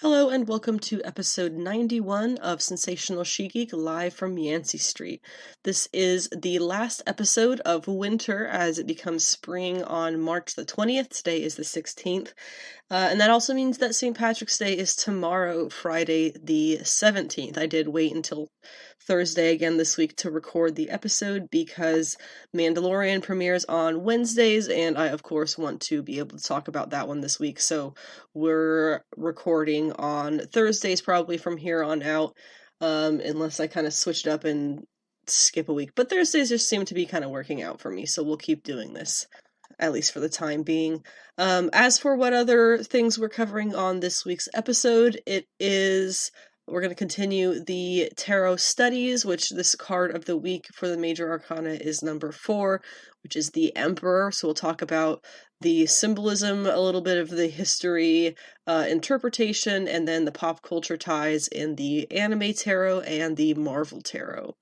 Hello and welcome to episode 91 of Sensational She-Geek live from Yancey Street. This is the last episode of winter as it becomes spring on March the 20th. Today is the 16th. And that also means that St. Patrick's Day is tomorrow, Friday the 17th. I did wait until Thursday again this week to record the episode because Mandalorian premieres on Wednesdays, and I of course want to be able to talk about that one this week, so we're recording on Thursdays probably from here on out, unless I kind of switched up and skip a week. But Thursdays just seem to be kind of working out for me, so we'll keep doing this, at least for the time being. As for what other things we're covering on this week's episode, we're going to continue the tarot studies, which this card of the week for the Major Arcana is number 4, which is the Emperor. So we'll talk about the symbolism, a little bit of the history, interpretation, and then the pop culture ties in the anime tarot and the Marvel tarot.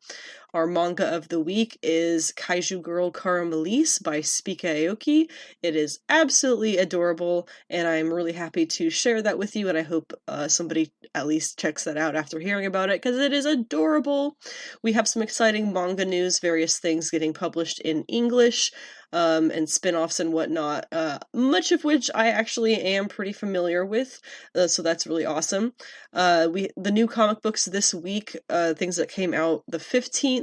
Our manga of the week is Kaiju Girl Caramelise by Spica Aoki. It is absolutely adorable, and I'm really happy to share that with you, and I hope somebody at least checks that out after hearing about it, because it is adorable. We have some exciting manga news, various things getting published in English, and spin-offs and whatnot, much of which I actually am pretty familiar with, so that's really awesome. The new comic books this week, things that came out the 15th,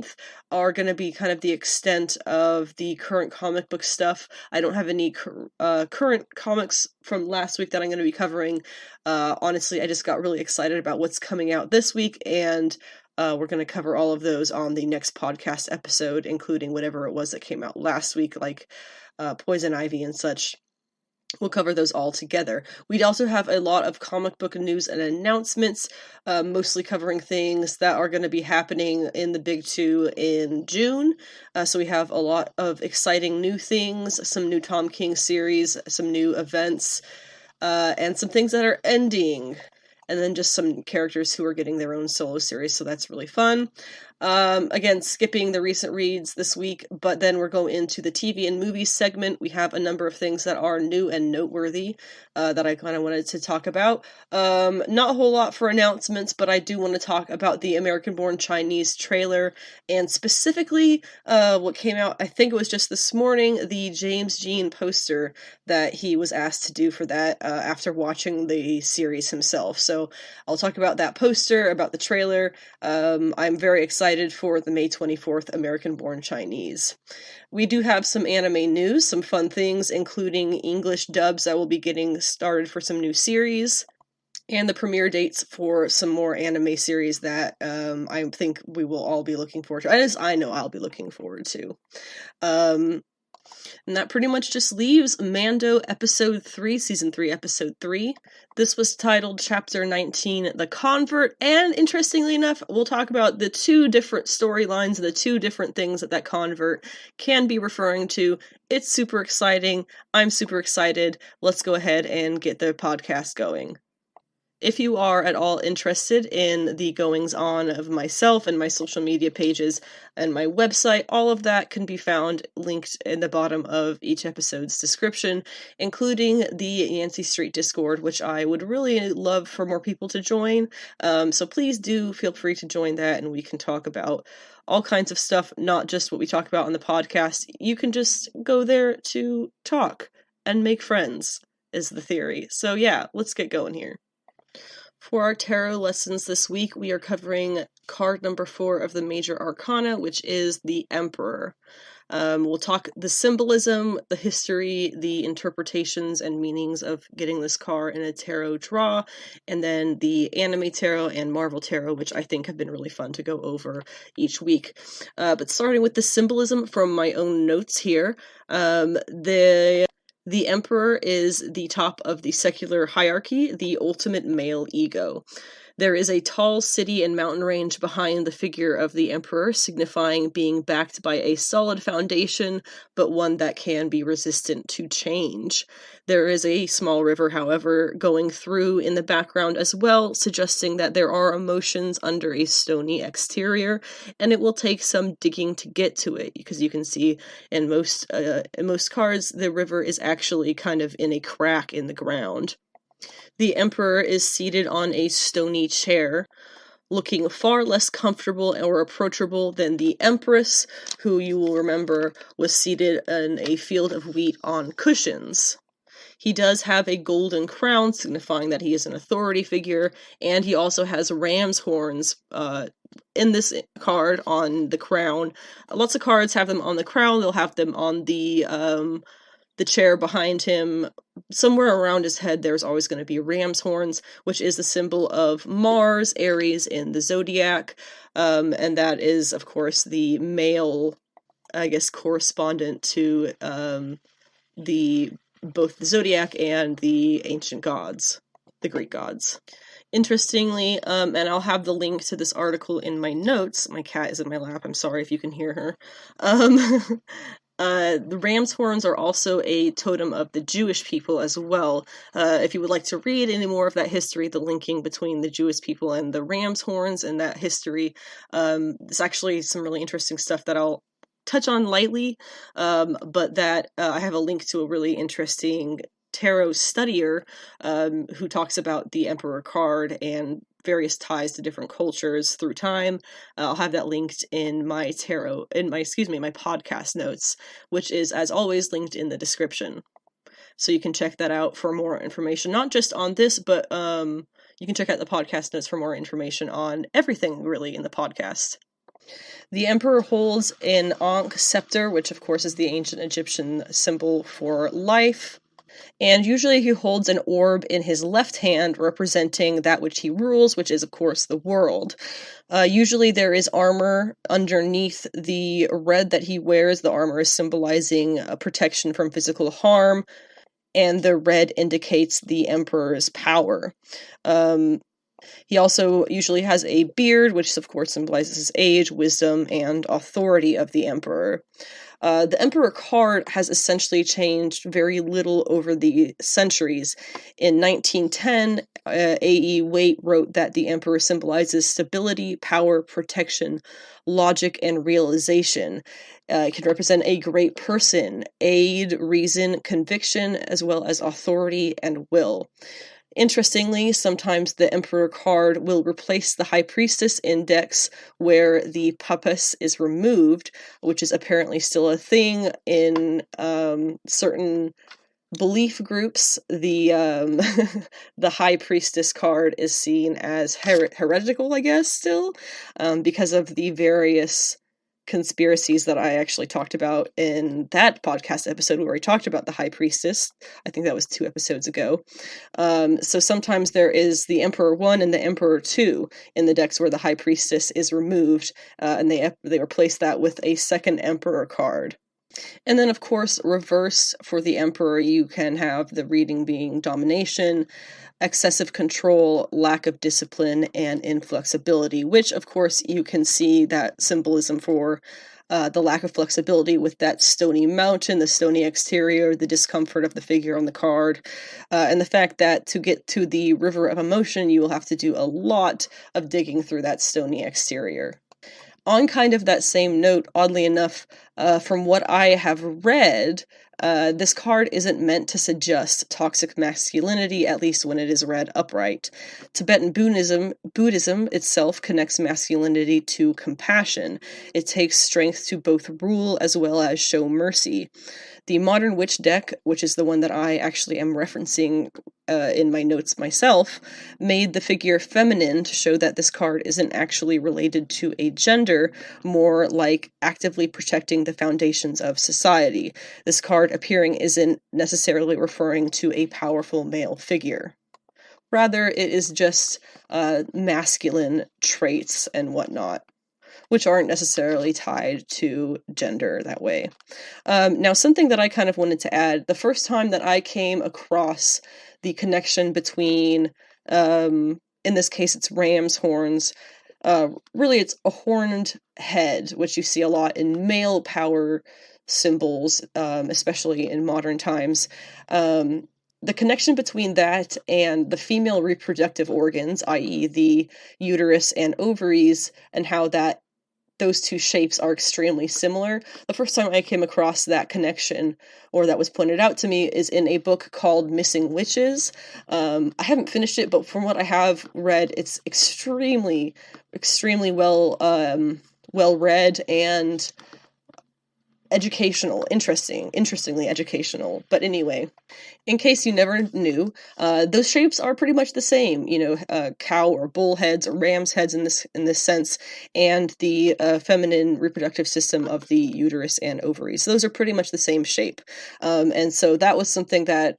are going to be kind of the extent of the current comic book stuff. I don't have any current comics from last week that I'm going to be covering. Honestly, I just got really excited about what's coming out this week, and we're going to cover all of those on the next podcast episode, including whatever it was that came out last week, like Poison Ivy and such. We'll cover those all together. We'd also have a lot of comic book news and announcements, mostly covering things that are going to be happening in the Big Two in June. So we have a lot of exciting new things, some new Tom King series, some new events, and some things that are ending. And then just some characters who are getting their own solo series, so that's really fun. Again, skipping the recent reads this week, but then we're going into the TV and movies segment. We have a number of things that are new and noteworthy that I kind of wanted to talk about. Not a whole lot for announcements, but I do want to talk about the American-born Chinese trailer, and specifically what came out, I think it was just this morning, the James Jean poster that he was asked to do for that after watching the series himself. So I'll talk about that poster, about the trailer. I'm very excited for the May 24th American-born Chinese. We do have some anime news, some fun things, including English dubs that will be getting started for some new series, and the premiere dates for some more anime series that I think we will all be looking forward to. As I know I'll be looking forward to. And that pretty much just leaves Mando Episode 3, Season 3, Episode 3. This was titled Chapter 19, The Convert, and interestingly enough, we'll talk about the two different storylines, the two different things that convert can be referring to. It's super exciting. I'm super excited. Let's go ahead and get the podcast going. If you are at all interested in the goings-on of myself and my social media pages and my website, all of that can be found linked in the bottom of each episode's description, including the Yancey Street Discord, which I would really love for more people to join. So please do feel free to join that, and we can talk about all kinds of stuff, not just what we talk about on the podcast. You can just go there to talk and make friends, is the theory. So yeah, let's get going here. For our tarot lessons this week, we are covering card number 4 of the Major Arcana, which is the Emperor. We'll talk the symbolism, the history, the interpretations and meanings of getting this card in a tarot draw, and then the anime tarot and Marvel tarot, which I think have been really fun to go over each week. But starting with the symbolism from my own notes here, the Emperor is the top of the secular hierarchy, the ultimate male ego. There is a tall city and mountain range behind the figure of the Emperor, signifying being backed by a solid foundation, but one that can be resistant to change. There is a small river, however, going through in the background as well, suggesting that there are emotions under a stony exterior, and it will take some digging to get to it, because you can see in most cards, the river is actually kind of in a crack in the ground. The emperor is seated on a stony chair, looking far less comfortable or approachable than the empress, who you will remember was seated in a field of wheat on cushions. He does have a golden crown, signifying that he is an authority figure, and he also has ram's horns in this card on the crown. Lots of cards have them on the crown. They'll have them on the chair behind him. Somewhere around his head, there's always going to be ram's horns, which is the symbol of Mars, Aries in the zodiac, and that is, of course, the male, I guess, correspondent to both the zodiac and the ancient gods, the Greek gods. Interestingly, and I'll have the link to this article in my notes. My cat is in my lap. I'm sorry if you can hear her. The ram's horns are also a totem of the Jewish people as well. If you would like to read any more of that history, the linking between the Jewish people and the ram's horns and that history, there's actually some really interesting stuff that I'll touch on lightly, but that I have a link to a really interesting tarot studier who talks about the Emperor card and various ties to different cultures through time. I'll have that linked in my podcast notes, which is, as always, linked in the description. So you can check that out for more information, not just on this, but you can check out the podcast notes for more information on everything, really, in the podcast. The emperor holds an Ankh scepter, which of course is the ancient Egyptian symbol for life, and usually he holds an orb in his left hand representing that which he rules, which is of course the world. Usually there is armor underneath the red that he wears. The armor is symbolizing protection from physical harm, and the red indicates the emperor's power. He also usually has a beard, which of course symbolizes his age, wisdom, and authority of the emperor. The emperor card has essentially changed very little over the centuries. In 1910, A.E. Waite wrote that the emperor symbolizes stability, power, protection, logic, and realization. It can represent a great person, aid, reason, conviction, as well as authority and will. Interestingly, sometimes the Emperor card will replace the High Priestess in decks where the pappus is removed, which is apparently still a thing in certain belief groups. The the High Priestess card is seen as heretical, I guess, still, because of the various conspiracies that I actually talked about in that podcast episode where I talked about the High Priestess. I think that was 2 episodes ago. So sometimes there is the Emperor 1 and the Emperor 2 in the decks where the High Priestess is removed, and they replace that with a second Emperor card. And then, of course, reverse for the Emperor, you can have the reading being domination, excessive control, lack of discipline, and inflexibility, which, of course, you can see that symbolism for the lack of flexibility with that stony mountain, the stony exterior, the discomfort of the figure on the card, and the fact that to get to the river of emotion, you will have to do a lot of digging through that stony exterior. On kind of that same note, oddly enough, from what I have read, this card isn't meant to suggest toxic masculinity, at least when it is read upright. Tibetan Buddhism itself connects masculinity to compassion. It takes strength to both rule as well as show mercy. The Modern Witch deck, which is the one that I actually am referencing in my notes myself, made the figure feminine to show that this card isn't actually related to a gender, more like actively protecting the foundations of society. This card appearing isn't necessarily referring to a powerful male figure. Rather, it is just masculine traits and whatnot, which aren't necessarily tied to gender that way. Now, something that I kind of wanted to add, the first time that I came across the connection between, in this case, it's ram's horns, really it's a horned head, which you see a lot in male power symbols, especially in modern times. The connection between that and the female reproductive organs, i.e. the uterus and ovaries, and how that those two shapes are extremely similar. The first time I came across that connection, or that was pointed out to me, is in a book called Missing Witches. I haven't finished it, but from what I have read, it's extremely well read and educational, interestingly educational. But anyway, in case you never knew, those shapes are pretty much the same. Cow or bull heads or ram's heads in this sense, and the feminine reproductive system of the uterus and ovaries. So those are pretty much the same shape, and so that was something that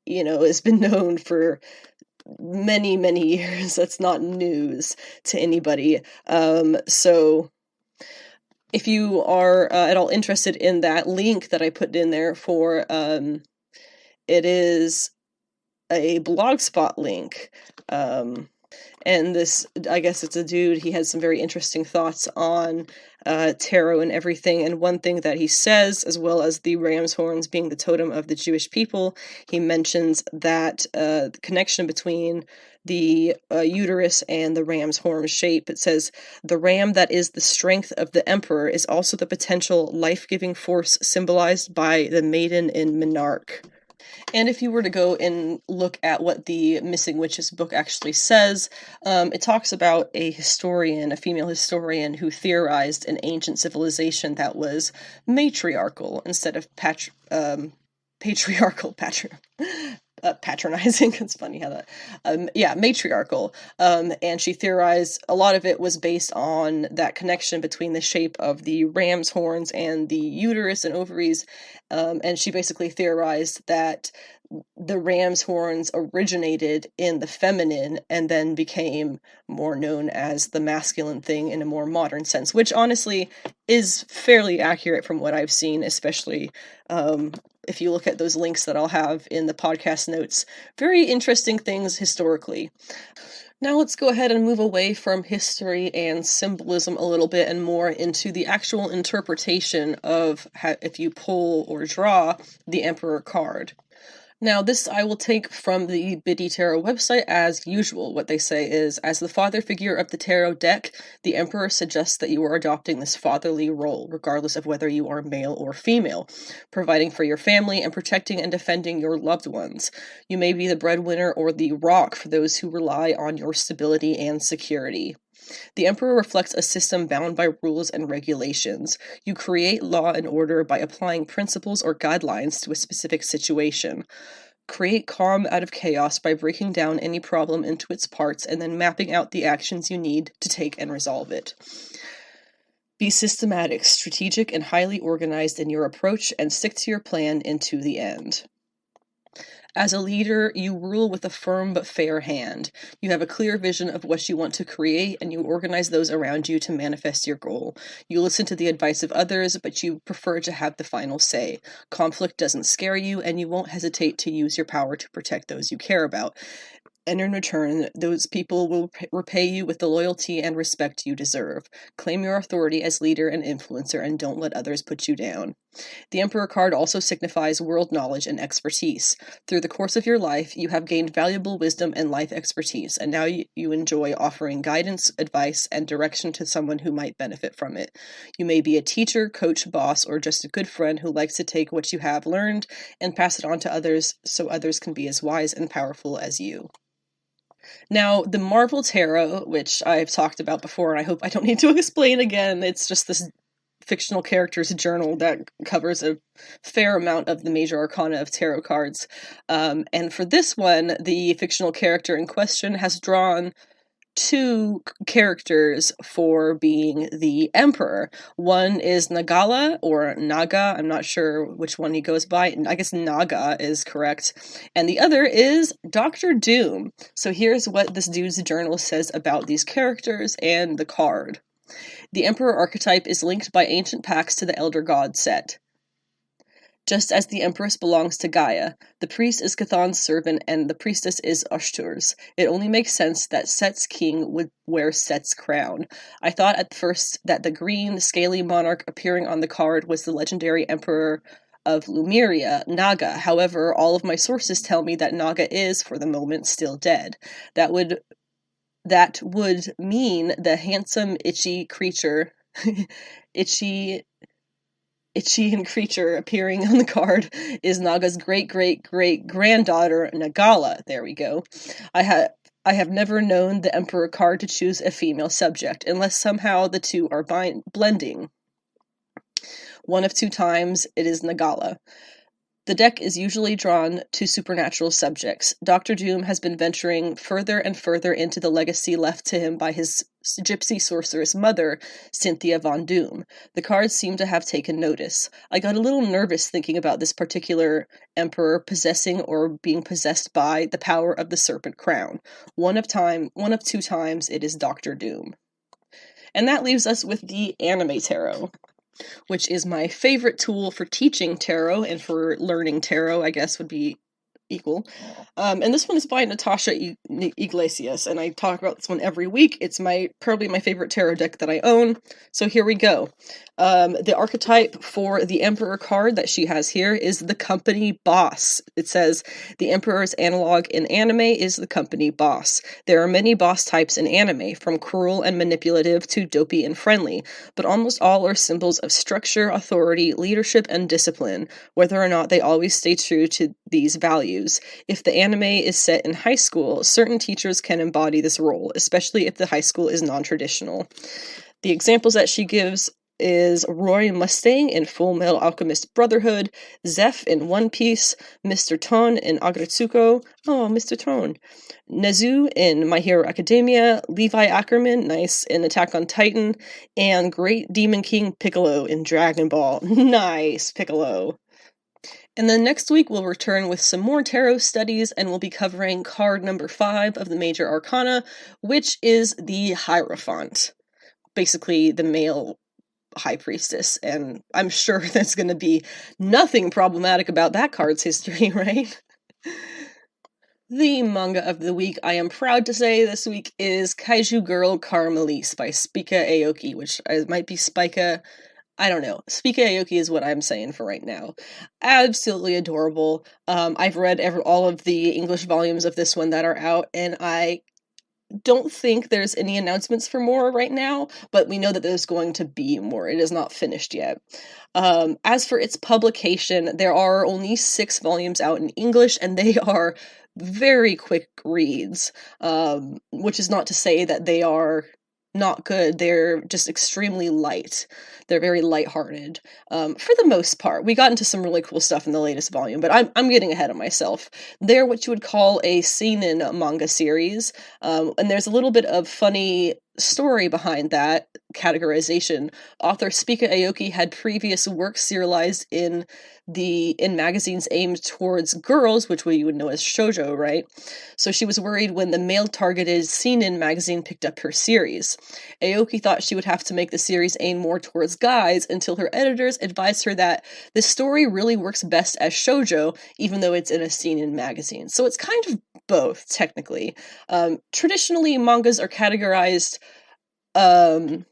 has been known for many years. That's not news to anybody. So if you are at all interested in that link that I put in there for, it is a Blogspot link. And this, I guess it's a dude, he has some very interesting thoughts on tarot and everything. And one thing that he says, as well as the ram's horns being the totem of the Jewish people, he mentions that the connection between the uterus and the ram's horn shape. It says, the ram that is the strength of the emperor is also the potential life-giving force symbolized by the maiden in Menarche. And if you were to go and look at what the Missing Witches book actually says, it talks about a female historian, who theorized an ancient civilization that was matriarchal instead of patriarchal. Patronizing. It's funny how that, matriarchal. And she theorized a lot of it was based on that connection between the shape of the ram's horns and the uterus and ovaries. And she basically theorized that the ram's horns originated in the feminine and then became more known as the masculine thing in a more modern sense, which honestly is fairly accurate from what I've seen, especially if you look at those links that I'll have in the podcast notes. Very interesting things historically. Now let's go ahead and move away from history and symbolism a little bit and more into the actual interpretation of if you pull or draw the Emperor card. Now, this I will take from the Biddy Tarot website as usual. What they say is, as the father figure of the tarot deck, the Emperor suggests that you are adopting this fatherly role, regardless of whether you are male or female, providing for your family and protecting and defending your loved ones. You may be the breadwinner or the rock for those who rely on your stability and security. The Emperor reflects a system bound by rules and regulations. You create law and order by applying principles or guidelines to a specific situation. Create calm out of chaos by breaking down any problem into its parts and then mapping out the actions you need to take and resolve it. Be systematic, strategic, and highly organized in your approach, and stick to your plan into the end. As a leader, you rule with a firm but fair hand. You have a clear vision of what you want to create, and you organize those around you to manifest your goal. You listen to the advice of others, but you prefer to have the final say. Conflict doesn't scare you, and you won't hesitate to use your power to protect those you care about. And in return, those people will repay you with the loyalty and respect you deserve. Claim your authority as leader and influencer, and don't let others put you down. The Emperor card also signifies world knowledge and expertise. Through the course of your life, you have gained valuable wisdom and life expertise, and now you enjoy offering guidance, advice, and direction to someone who might benefit from it. You may be a teacher, coach, boss, or just a good friend who likes to take what you have learned and pass it on to others so others can be as wise and powerful as you. Now, the Marvel Tarot, which I've talked about before, and I hope I don't need to explain again, it's just this fictional character's journal that covers a fair amount of the major arcana of tarot cards. And for this one, the fictional character in question has drawn two characters for being the Emperor. One is Nagala, or Naga, I'm not sure which one he goes by. I guess Naga is correct. And the other is Dr. Doom. So here's what this dude's journal says about these characters and the card. The Emperor archetype is linked by ancient pacts to the Elder God set. Just as the Empress belongs to Gaia, the priest is Cthulhu's servant and the priestess is Ashtur's. It only makes sense that Set's king would wear Set's crown. I thought at first that the green, scaly monarch appearing on the card was the legendary Emperor of Lumeria, Naga. However, all of my sources tell me that Naga is, for the moment, still dead. That would that would mean the handsome, itchy creature, itchy creature appearing on the card is Naga's great-great-great-granddaughter, Nagala. There we go. I have never known the Emperor card to choose a female subject, unless somehow the two are blending. One of two times, it is Nagala. The deck is usually drawn to supernatural subjects. Dr. Doom has been venturing further and further into the legacy left to him by his gypsy sorceress mother, Cynthia Von Doom. The cards seem to have taken notice. I got a little nervous thinking about this particular emperor possessing or being possessed by the power of the Serpent Crown. One of two times, it is Dr. Doom. And that leaves us with the Anime Tarot, which is my favorite tool for teaching tarot and for learning tarot, I guess would be equal. And this one is by Natasha Iglesias, and I talk about this one every week. It's probably my favorite tarot deck that I own. So here we go. The archetype for the Emperor card that she has here is the company boss. It says, the Emperor's analog in anime is the company boss. There are many boss types in anime, from cruel and manipulative to dopey and friendly, but almost all are symbols of structure, authority, leadership, and discipline, whether or not they always stay true to these values. If the anime is set in high school, certain teachers can embody this role, especially if the high school is non-traditional. The examples that she gives is Roy Mustang in Full Metal Alchemist Brotherhood, Zeph in One Piece, Mr. Ton in Agretsuko, oh, Mr. Ton, Nezu in My Hero Academia, Levi Ackerman, nice, in Attack on Titan, and Great Demon King Piccolo in Dragon Ball, nice, Piccolo. And then next week we'll return with some more tarot studies, and we'll be covering card number 5 of the Major Arcana, which is the Hierophant, basically the male high priestess, and I'm sure there's going to be nothing problematic about that card's history, right? The manga of the week, I am proud to say this week, is Kaiju Girl Caramelise by Spica Aoki, which might be Spica, I don't know. Spica Aoki is what I'm saying for right now. Absolutely adorable. I've read all of the English volumes of this one that are out, and I don't think there's any announcements for more right now, but we know that there's going to be more. It is not finished yet. As for its publication, there are only 6 volumes out in English, and they are very quick reads, which is not to say that they are not good. They're just extremely light. They're very lighthearted, for the most part. We got into some really cool stuff in the latest volume, but I'm getting ahead of myself. They're what you would call a seinen manga series, and there's a little bit of funny story behind that categorization. Author Spica Aoki had previous work serialized in magazines aimed towards girls, which you would know as shoujo, right? So she was worried when the male-targeted seinen magazine picked up her series. Aoki thought she would have to make the series aim more towards guys, until her editors advised her that the story really works best as shoujo, even though it's in a seinen magazine. So it's kind of both, technically. Traditionally, mangas are categorized, seinen,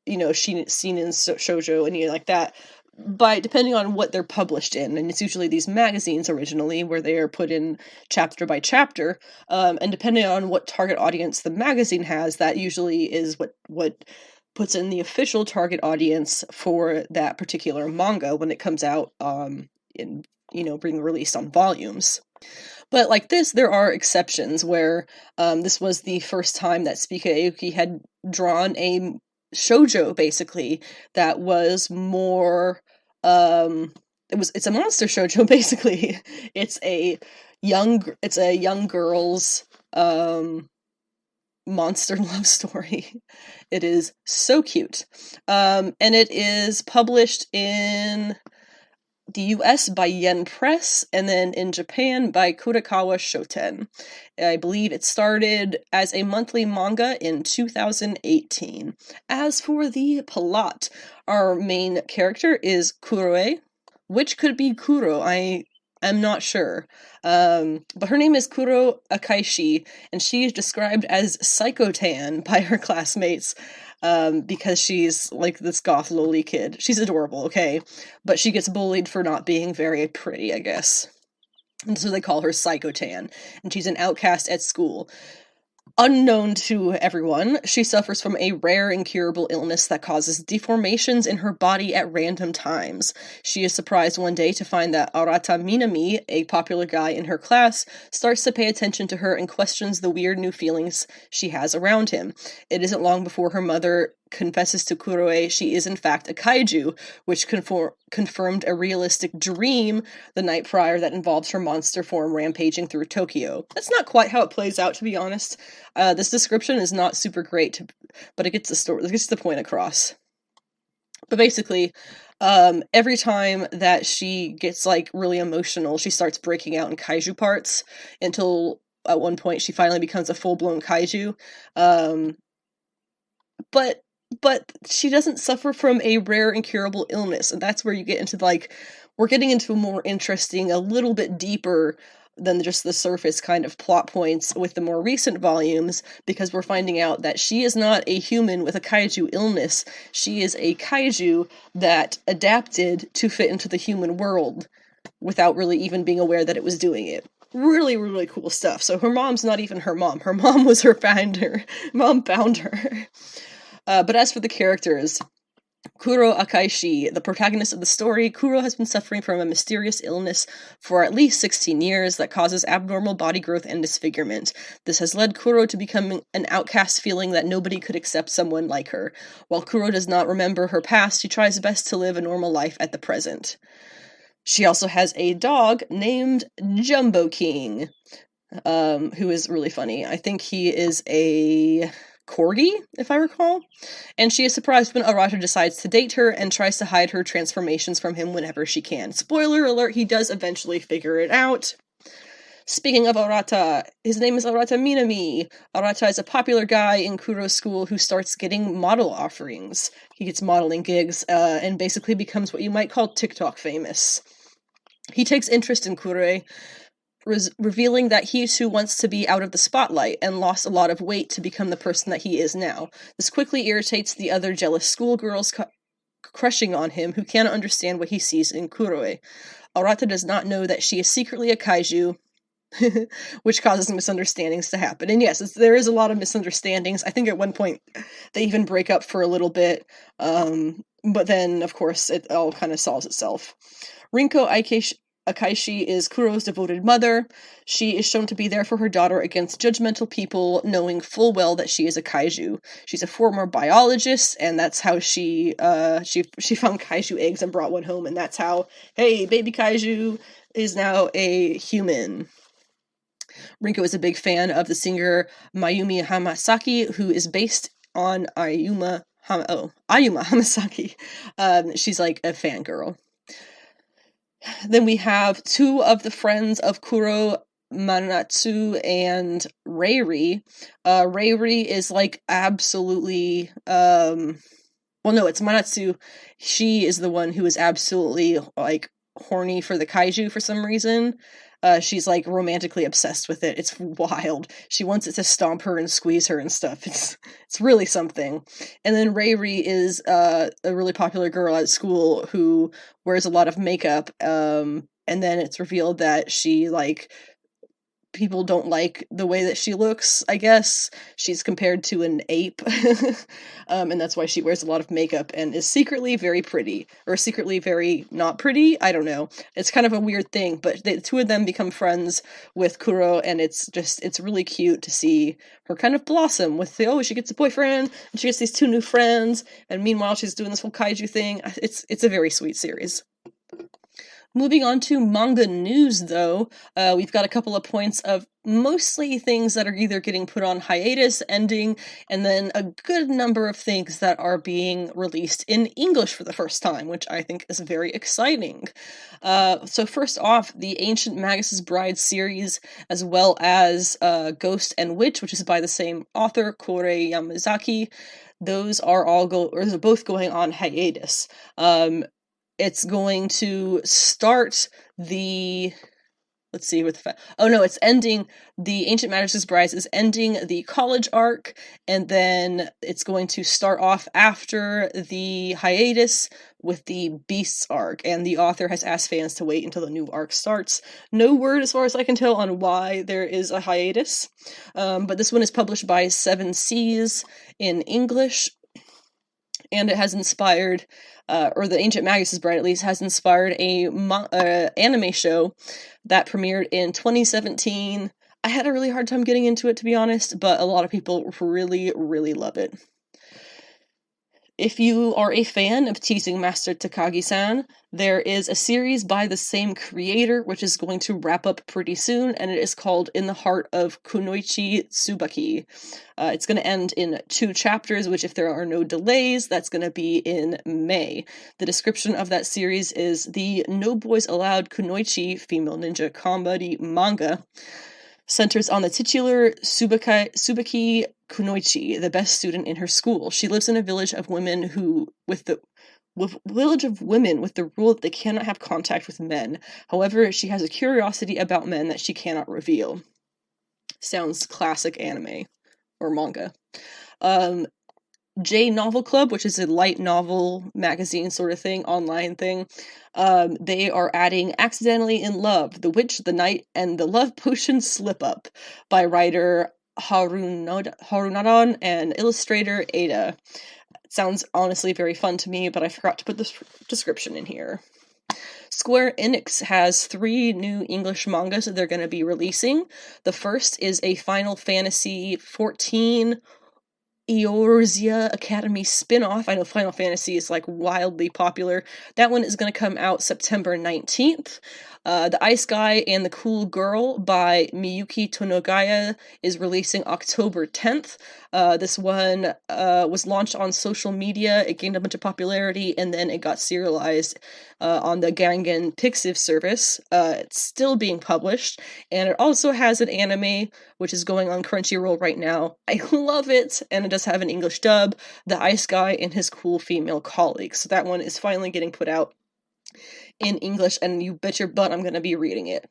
shoujo, and like that, by depending on what they're published in, and it's usually these magazines originally, where they are put in chapter by chapter, and depending on what target audience the magazine has, that usually is what puts in the official target audience for that particular manga when it comes out, being released on volumes. But like this, there are exceptions where this was the first time that Spica Aoki had drawn a shoujo, basically, that was more it's a monster shoujo, basically. It's a young girl's monster love story. It is so cute. And it is published in the US by Yen Press, and then in Japan by Kurakawa Shoten. I believe it started as a monthly manga in 2018. As for the plot, our main character is Kuroe, which could be Kuro, I am not sure. But her name is Kuro Akaishi, and she is described as Psychotan by her classmates, because she's like this goth loli kid. She's adorable, okay? But she gets bullied for not being very pretty, I guess. And so they call her Psychotan, and she's an outcast at school. Unknown to everyone, she suffers from a rare incurable illness that causes deformations in her body at random times. She is surprised one day to find that Arata Minami, a popular guy in her class, starts to pay attention to her and questions the weird new feelings she has around him. It isn't long before her mother confesses to Kuroe she is in fact a kaiju, which confirmed a realistic dream the night prior that involves her monster form rampaging through Tokyo. That's not quite how it plays out, to be honest. This description is not super great, but it gets the point across. But basically, every time that she gets, like, really emotional, she starts breaking out in kaiju parts, until at one point she finally becomes a full-blown kaiju. But she doesn't suffer from a rare incurable illness, and that's where you get into, like, we're getting into a more interesting, a little bit deeper than just the surface kind of plot points with the more recent volumes, because we're finding out that she is not a human with a kaiju illness. She is a kaiju that adapted to fit into the human world without really even being aware that it was doing it. Really, really cool stuff. So her mom's not even her mom. Her mom was her founder. Mom found her. But as for the characters, Kuro Akaishi, the protagonist of the story, Kuro has been suffering from a mysterious illness for at least 16 years that causes abnormal body growth and disfigurement. This has led Kuro to become an outcast, feeling that nobody could accept someone like her. While Kuro does not remember her past, she tries best to live a normal life at the present. She also has a dog named Jumbo King, who is really funny. I think he is a corgi, if I recall. And she is surprised when Arata decides to date her and tries to hide her transformations from him whenever she can. Spoiler alert, he does eventually figure it out. Speaking of Arata, his name is Arata Minami. Arata is a popular guy in Kuro's school who starts getting model offerings. He gets modeling gigs, and basically becomes what you might call TikTok famous. He takes interest in Kuro, revealing that he too wants to be out of the spotlight and lost a lot of weight to become the person that he is now. This quickly irritates the other jealous schoolgirls crushing on him, who cannot understand what he sees in Kuro. Arata does not know that she is secretly a kaiju, which causes misunderstandings to happen. And yes, there is a lot of misunderstandings. I think at one point they even break up for a little bit, but then, of course, it all kind of solves itself. Rinko Akaishi is Kuro's devoted mother. She is shown to be there for her daughter against judgmental people, knowing full well that she is a kaiju. She's a former biologist, and that's how she found kaiju eggs and brought one home, and that's how, hey, baby kaiju is now a human. Rinko is a big fan of the singer Mayumi Hamasaki, who is based on Ayuma Hamasaki. She's like a fangirl. Then we have two of the friends of Kuro, Manatsu and Reiri. Reiri is like absolutely, it's Manatsu. She is the one who is absolutely like horny for the kaiju for some reason. She's like romantically obsessed with it. It's wild. She wants it to stomp her and squeeze her and stuff. It's really something. And then Reiri is a really popular girl at school who wears a lot of makeup. And then it's revealed that she people don't like the way that she looks, I guess. She's compared to an ape. And that's why she wears a lot of makeup and is secretly very pretty. Or secretly very not pretty? I don't know. It's kind of a weird thing, but the two of them become friends with Kuro, and it's really cute to see her kind of blossom with she gets a boyfriend, and she gets these two new friends, and meanwhile she's doing this whole kaiju thing. It's a very sweet series. Moving on to Manga News, though, we've got a couple of points of mostly things that are either getting put on hiatus, ending, and then a good number of things that are being released in English for the first time, which I think is very exciting. So first off, the Ancient Magus' Bride series, as well as Ghost and Witch, which is by the same author, Korei Yamazaki, those are both going on hiatus. It's going to start the let's see what it's ending. The Ancient Majes's Brides is ending the college arc, and then it's going to start off after the hiatus with the Beasts arc, and the author has asked fans to wait until the new arc starts. No word, as far as I can tell, on why there is a hiatus, but this one is published by Seven Seas in English, and it has inspired, or the Ancient Magus' Bride at least, has inspired a anime show that premiered in 2017. I had a really hard time getting into it, to be honest, but a lot of people really, really love it. If you are a fan of Teasing Master Takagi-san, there is a series by the same creator, which is going to wrap up pretty soon, and it is called In the Heart of Kunoichi Tsubaki. It's going to end in 2 chapters, which, if there are no delays, that's going to be in May. The description of that series is the No Boys Allowed Kunoichi female ninja comedy manga centers on the titular Tsubaki Kunoichi, the best student in her school. She lives in a village of women with the rule that they cannot have contact with men. However, she has a curiosity about men that she cannot reveal. Sounds classic anime or manga. J Novel Club, which is a light novel magazine sort of thing, online thing, they are adding Accidentally in Love, The Witch, the Knight, and the Love Potion Slip Up by writer Harunadon and illustrator Ada. It sounds honestly very fun to me, but I forgot to put this description in here. Square Enix has 3 new English mangas that they're going to be releasing. The first is a Final Fantasy XIV Eorzea Academy spin-off. I know Final Fantasy is, like, wildly popular. That one is going to come out September 19th. The Ice Guy and the Cool Girl by Miyuki Tonogaya is releasing October 10th. This one was launched on social media, it gained a bunch of popularity, and then it got serialized on the Gangan Pixiv service. It's still being published, and it also has an anime, which is going on Crunchyroll right now. I love it, and it does have an English dub, The Ice Guy and His Cool Female Colleague. So that one is finally getting put out in English, and you bet your butt I'm going to be reading it.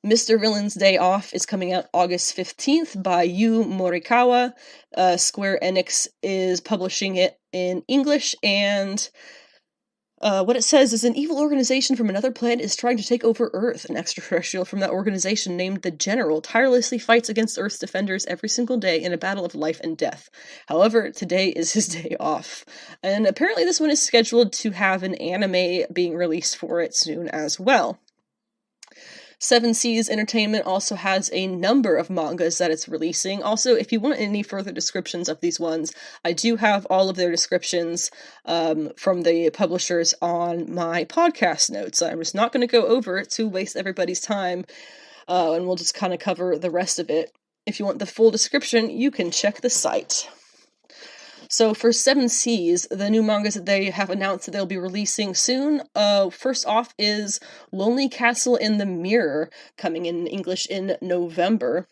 Mr. Villain's Day Off is coming out August 15th by Yu Morikawa. Square Enix is publishing it in English, and what it says is, an evil organization from another planet is trying to take over Earth. An extraterrestrial from that organization, named the General, tirelessly fights against Earth's defenders every single day in a battle of life and death. However, today is his day off. And apparently this one is scheduled to have an anime being released for it soon as well. Seven Seas Entertainment also has a number of mangas that it's releasing. Also, if you want any further descriptions of these ones, I do have all of their descriptions from the publishers on my podcast notes. I'm just not going to go over it to waste everybody's time, and we'll just kind of cover the rest of it. If you want the full description, you can check the site. So for Seven Seas, the new mangas that they have announced that they'll be releasing soon, first off is Lonely Castle in the Mirror, coming in English in November.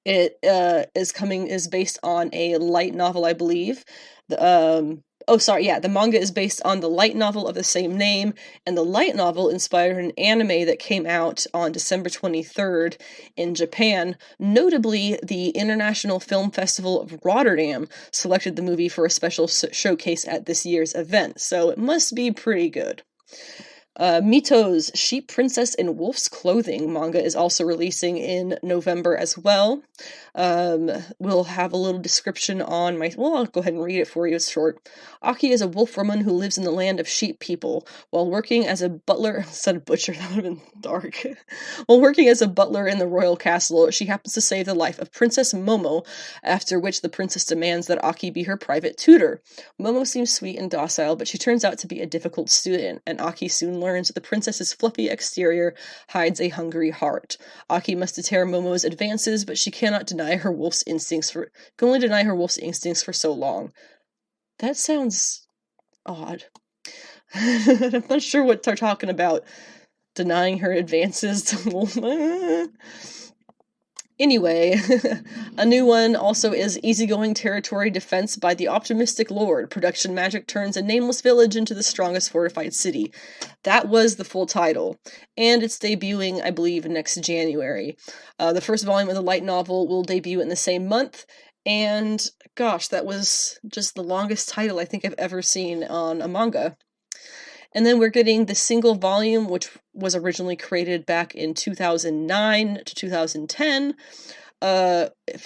It is based on a light novel, I believe. The manga is based on the light novel of the same name, and the light novel inspired an anime that came out on December 23rd in Japan. Notably, the International Film Festival of Rotterdam selected the movie for a special showcase at this year's event, so it must be pretty good. Mito's Sheep Princess in Wolf's Clothing manga is also releasing in November as well. We'll have a little description on I'll go ahead and read it for you, it's short. Aki is a wolf woman who lives in the land of sheep people. While working as a butler, instead of butcher, that would have been dark. While working as a butler in the royal castle, she happens to save the life of Princess Momo, after which the princess demands that Aki be her private tutor. Momo seems sweet and docile, but she turns out to be a difficult student, and Aki soon learns that the princess's fluffy exterior hides a hungry heart. Aki must deter Momo's advances, but she cannot deny her wolf's instincts can only deny her wolf's instincts for so long. That sounds odd. I'm not sure what they're talking about. Denying her advances to wolf. Anyway, a new one also is Easygoing Territory Defense by the Optimistic Lord. Production magic turns a nameless village into the strongest fortified city. That was the full title. And it's debuting, I believe, next January. The first volume of the light novel will debut in the same month. And gosh, that was just the longest title I think I've ever seen on a manga. And then we're getting the single volume, which was originally created back in 2009 to 2010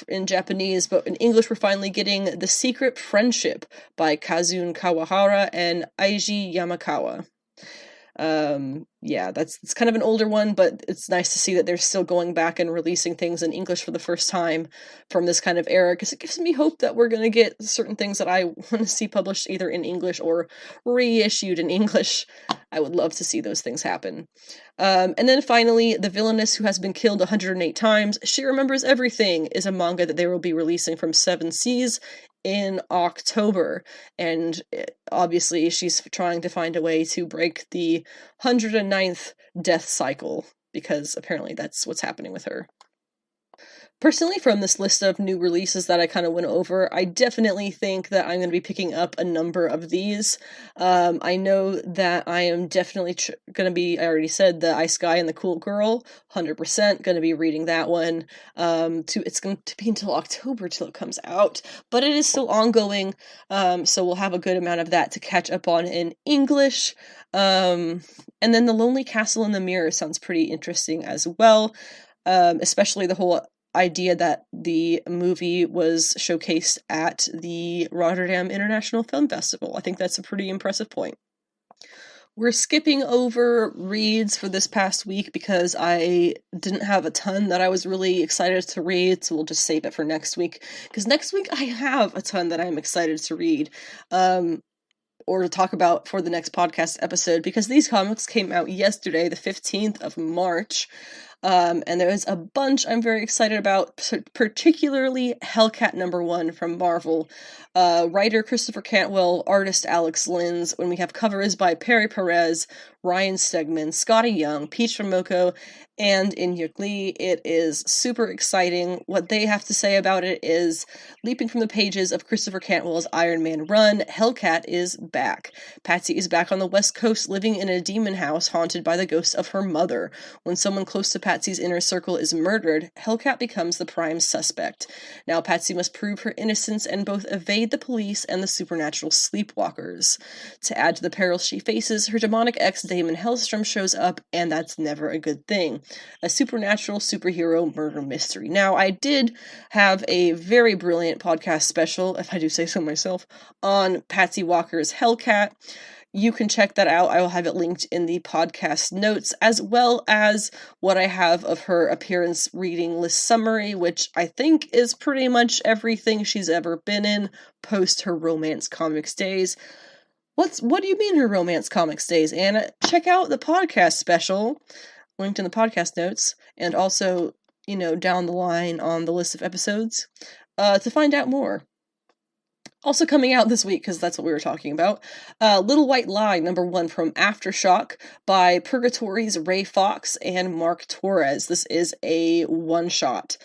in Japanese, but in English we're finally getting The Secret Friendship by Kazun Kawahara and Eiji Yamakawa. Yeah, it's kind of an older one, but it's nice to see that they're still going back and releasing things in English for the first time from this kind of era, because it gives me hope that we're going to get certain things that I want to see published either in English or reissued in English. I would love to see those things happen. And then finally, The Villainess Who Has Been Killed 108 Times, She Remembers Everything, is a manga that they will be releasing from Seven Seas in October, and obviously she's trying to find a way to break the 109th death cycle, because apparently that's what's happening with her. Personally, from this list of new releases that I kind of went over, I definitely think that I'm going to be picking up a number of these. I know that I am definitely going to be, I already said, the Ice Guy and the Cool Girl, 100% going to be reading that one. It's going to be until October till it comes out, but it is still ongoing, so we'll have a good amount of that to catch up on in English. And then The Lonely Castle in the Mirror sounds pretty interesting as well, especially the whole idea that the movie was showcased at the Rotterdam International Film Festival. I think that's a pretty impressive point. We're skipping over reads for this past week because I didn't have a ton that I was really excited to read, so we'll just save it for next week, because next week I have a ton that I'm excited to read, or to talk about for the next podcast episode, because these comics came out yesterday, the 15th of March. And there's a bunch I'm very excited about, particularly Hellcat #1 from Marvel. Writer Christopher Cantwell, artist Alex Linz, when we have covers by Perry Perez, Ryan Stegman, Scotty Young, Peach from Moko, and In-Hyuk Lee. It is super exciting. What they have to say about it is, leaping from the pages of Christopher Cantwell's Iron Man run, Hellcat is back. Patsy is back on the West Coast, living in a demon house haunted by the ghost of her mother. When someone close to Patsy's inner circle is murdered, Hellcat becomes the prime suspect. Now Patsy must prove her innocence and both evade the police and the supernatural sleepwalkers. To add to the perils she faces, her demonic ex Damon Hellstrom shows up, and that's never a good thing. A supernatural superhero murder mystery. Now, I did have a very brilliant podcast special, if I do say so myself, on Patsy Walker's Hellcat. You can check that out. I will have it linked in the podcast notes, as well as what I have of her appearance reading list summary, which I think is pretty much everything she's ever been in post her Romance Comics days. What do you mean her Romance Comics days, Anna? Check out the podcast special, linked in the podcast notes, and also, down the line on the list of episodes, to find out more. Also coming out this week, because that's what we were talking about, Little White Lie #1 from Aftershock by Purgatory's Ray Fox and Mark Torres. This is a one-shot.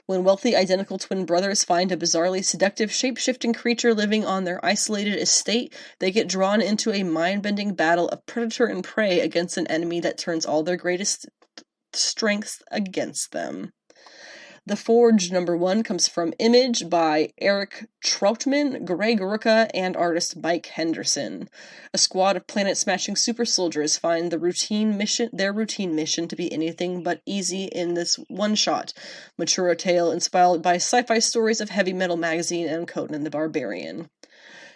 When wealthy identical twin brothers find a bizarrely seductive shape-shifting creature living on their isolated estate, they get drawn into a mind-bending battle of predator and prey against an enemy that turns all their greatest strengths against them. The Forge #1 comes from Image by Eric Troutman, Greg Rucka, and artist Mike Henderson. A squad of planet-smashing super soldiers find their routine mission to be anything but easy in this one-shot mature tale inspired by sci-fi stories of Heavy Metal Magazine and Conan the Barbarian.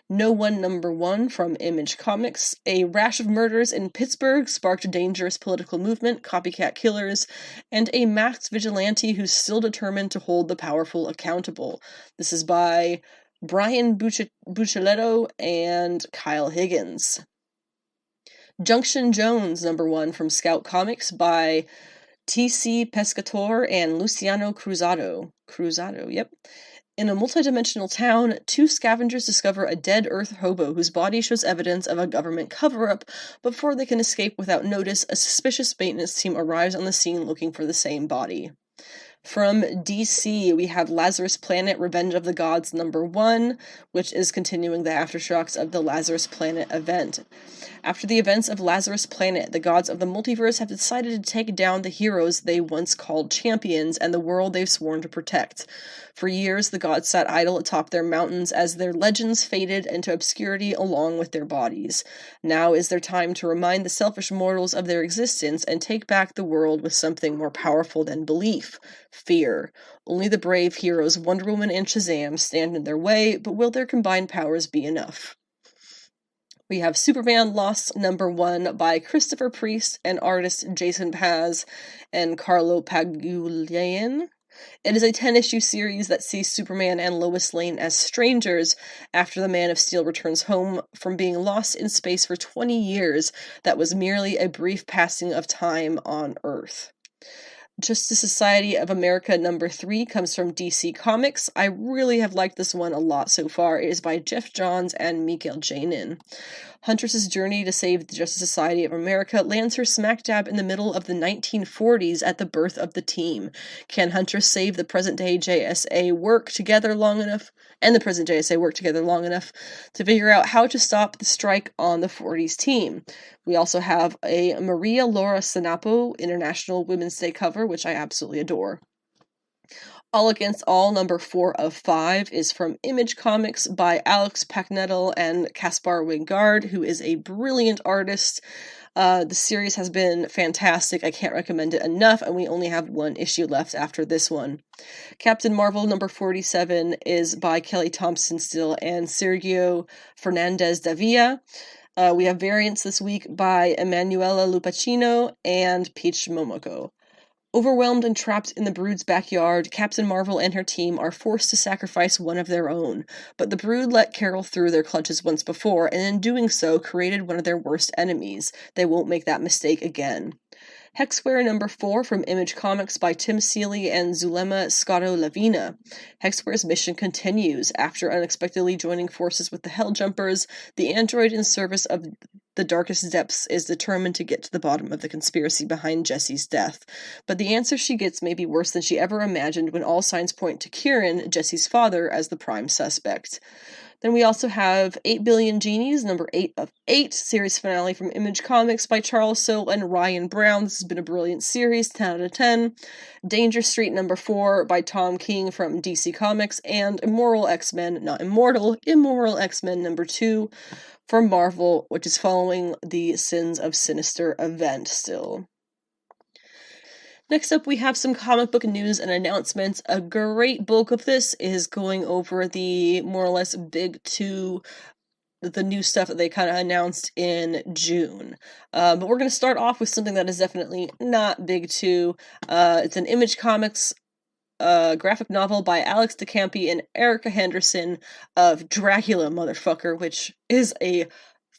No One #1 from Image Comics. A rash of murders in Pittsburgh sparked a dangerous political movement, copycat killers, and a masked vigilante who's still determined to hold the powerful accountable. This is by Brian Buccellato and Kyle Higgins. Junction Jones #1 from Scout Comics by T.C. Pescatore and Luciano Cruzado. Yep. In a multidimensional town, two scavengers discover a dead Earth hobo whose body shows evidence of a government cover-up. Before they can escape without notice, a suspicious maintenance team arrives on the scene looking for the same body. From DC, we have Lazarus Planet Revenge of the Gods #1, which is continuing the aftershocks of the Lazarus Planet event. After the events of Lazarus Planet, the gods of the multiverse have decided to take down the heroes they once called champions and the world they've sworn to protect. For years, the gods sat idle atop their mountains as their legends faded into obscurity along with their bodies. Now is their time to remind the selfish mortals of their existence and take back the world with something more powerful than belief: fear. Only the brave heroes Wonder Woman and Shazam stand in their way, but will their combined powers be enough? We have Superman Lost #1 by Christopher Priest and artist Jason Paz and Carlo Pagulayan. It is a 10-issue series that sees Superman and Lois Lane as strangers after the Man of Steel returns home from being lost in space for 20 years that was merely a brief passing of time on Earth. Justice Society of America #3 comes from DC Comics. I really have liked this one a lot so far. It is by Jeff Johns and Mikael Janin. Huntress's journey to save the Justice Society of America lands her smack dab in the middle of the 1940s at the birth of the team. Can Huntress save the present-day JSA work together long enough to figure out how to stop the strike on the 40s team? We also have a Maria Laura Sanapo International Women's Day cover, which I absolutely adore. All Against All #4 of 5 is from Image Comics by Alex Paknedel and Caspar Wingard, who is a brilliant artist. The series has been fantastic. I can't recommend it enough, and we only have one issue left after this one. Captain Marvel #47 is by Kelly Thompson Still and Sergio Fernandez Davia. We have variants this week by Emanuela Lupacchino and Peach Momoko. Overwhelmed and trapped in the Brood's backyard, Captain Marvel and her team are forced to sacrifice one of their own. But the Brood let Carol through their clutches once before, and in doing so, created one of their worst enemies. They won't make that mistake again. Hexware #4 from Image Comics by Tim Seeley and Zulema Scotto-Lavina. Hexware's mission continues. After unexpectedly joining forces with the Helljumpers, the android in service of the darkest depths is determined to get to the bottom of the conspiracy behind Jesse's death. But the answer she gets may be worse than she ever imagined when all signs point to Kieran, Jesse's father, as the prime suspect. Then we also have 8 Billion Genies, #8 of 8, series finale from Image Comics by Charles Soule and Ryan Brown. This has been a brilliant series, 10 out of 10. Danger Street #4 by Tom King from DC Comics, and Immoral X-Men, not Immortal, Immoral X-Men #2 from Marvel, which is following the Sins of Sinister event still. Next up, we have some comic book news and announcements. A great bulk of this is going over the more or less big two, the new stuff that they kind of announced in June. But we're going to start off with something that is definitely not big two. It's an Image Comics graphic novel by Alex DeCampi and Erica Henderson of Dracula Motherfucker, which is a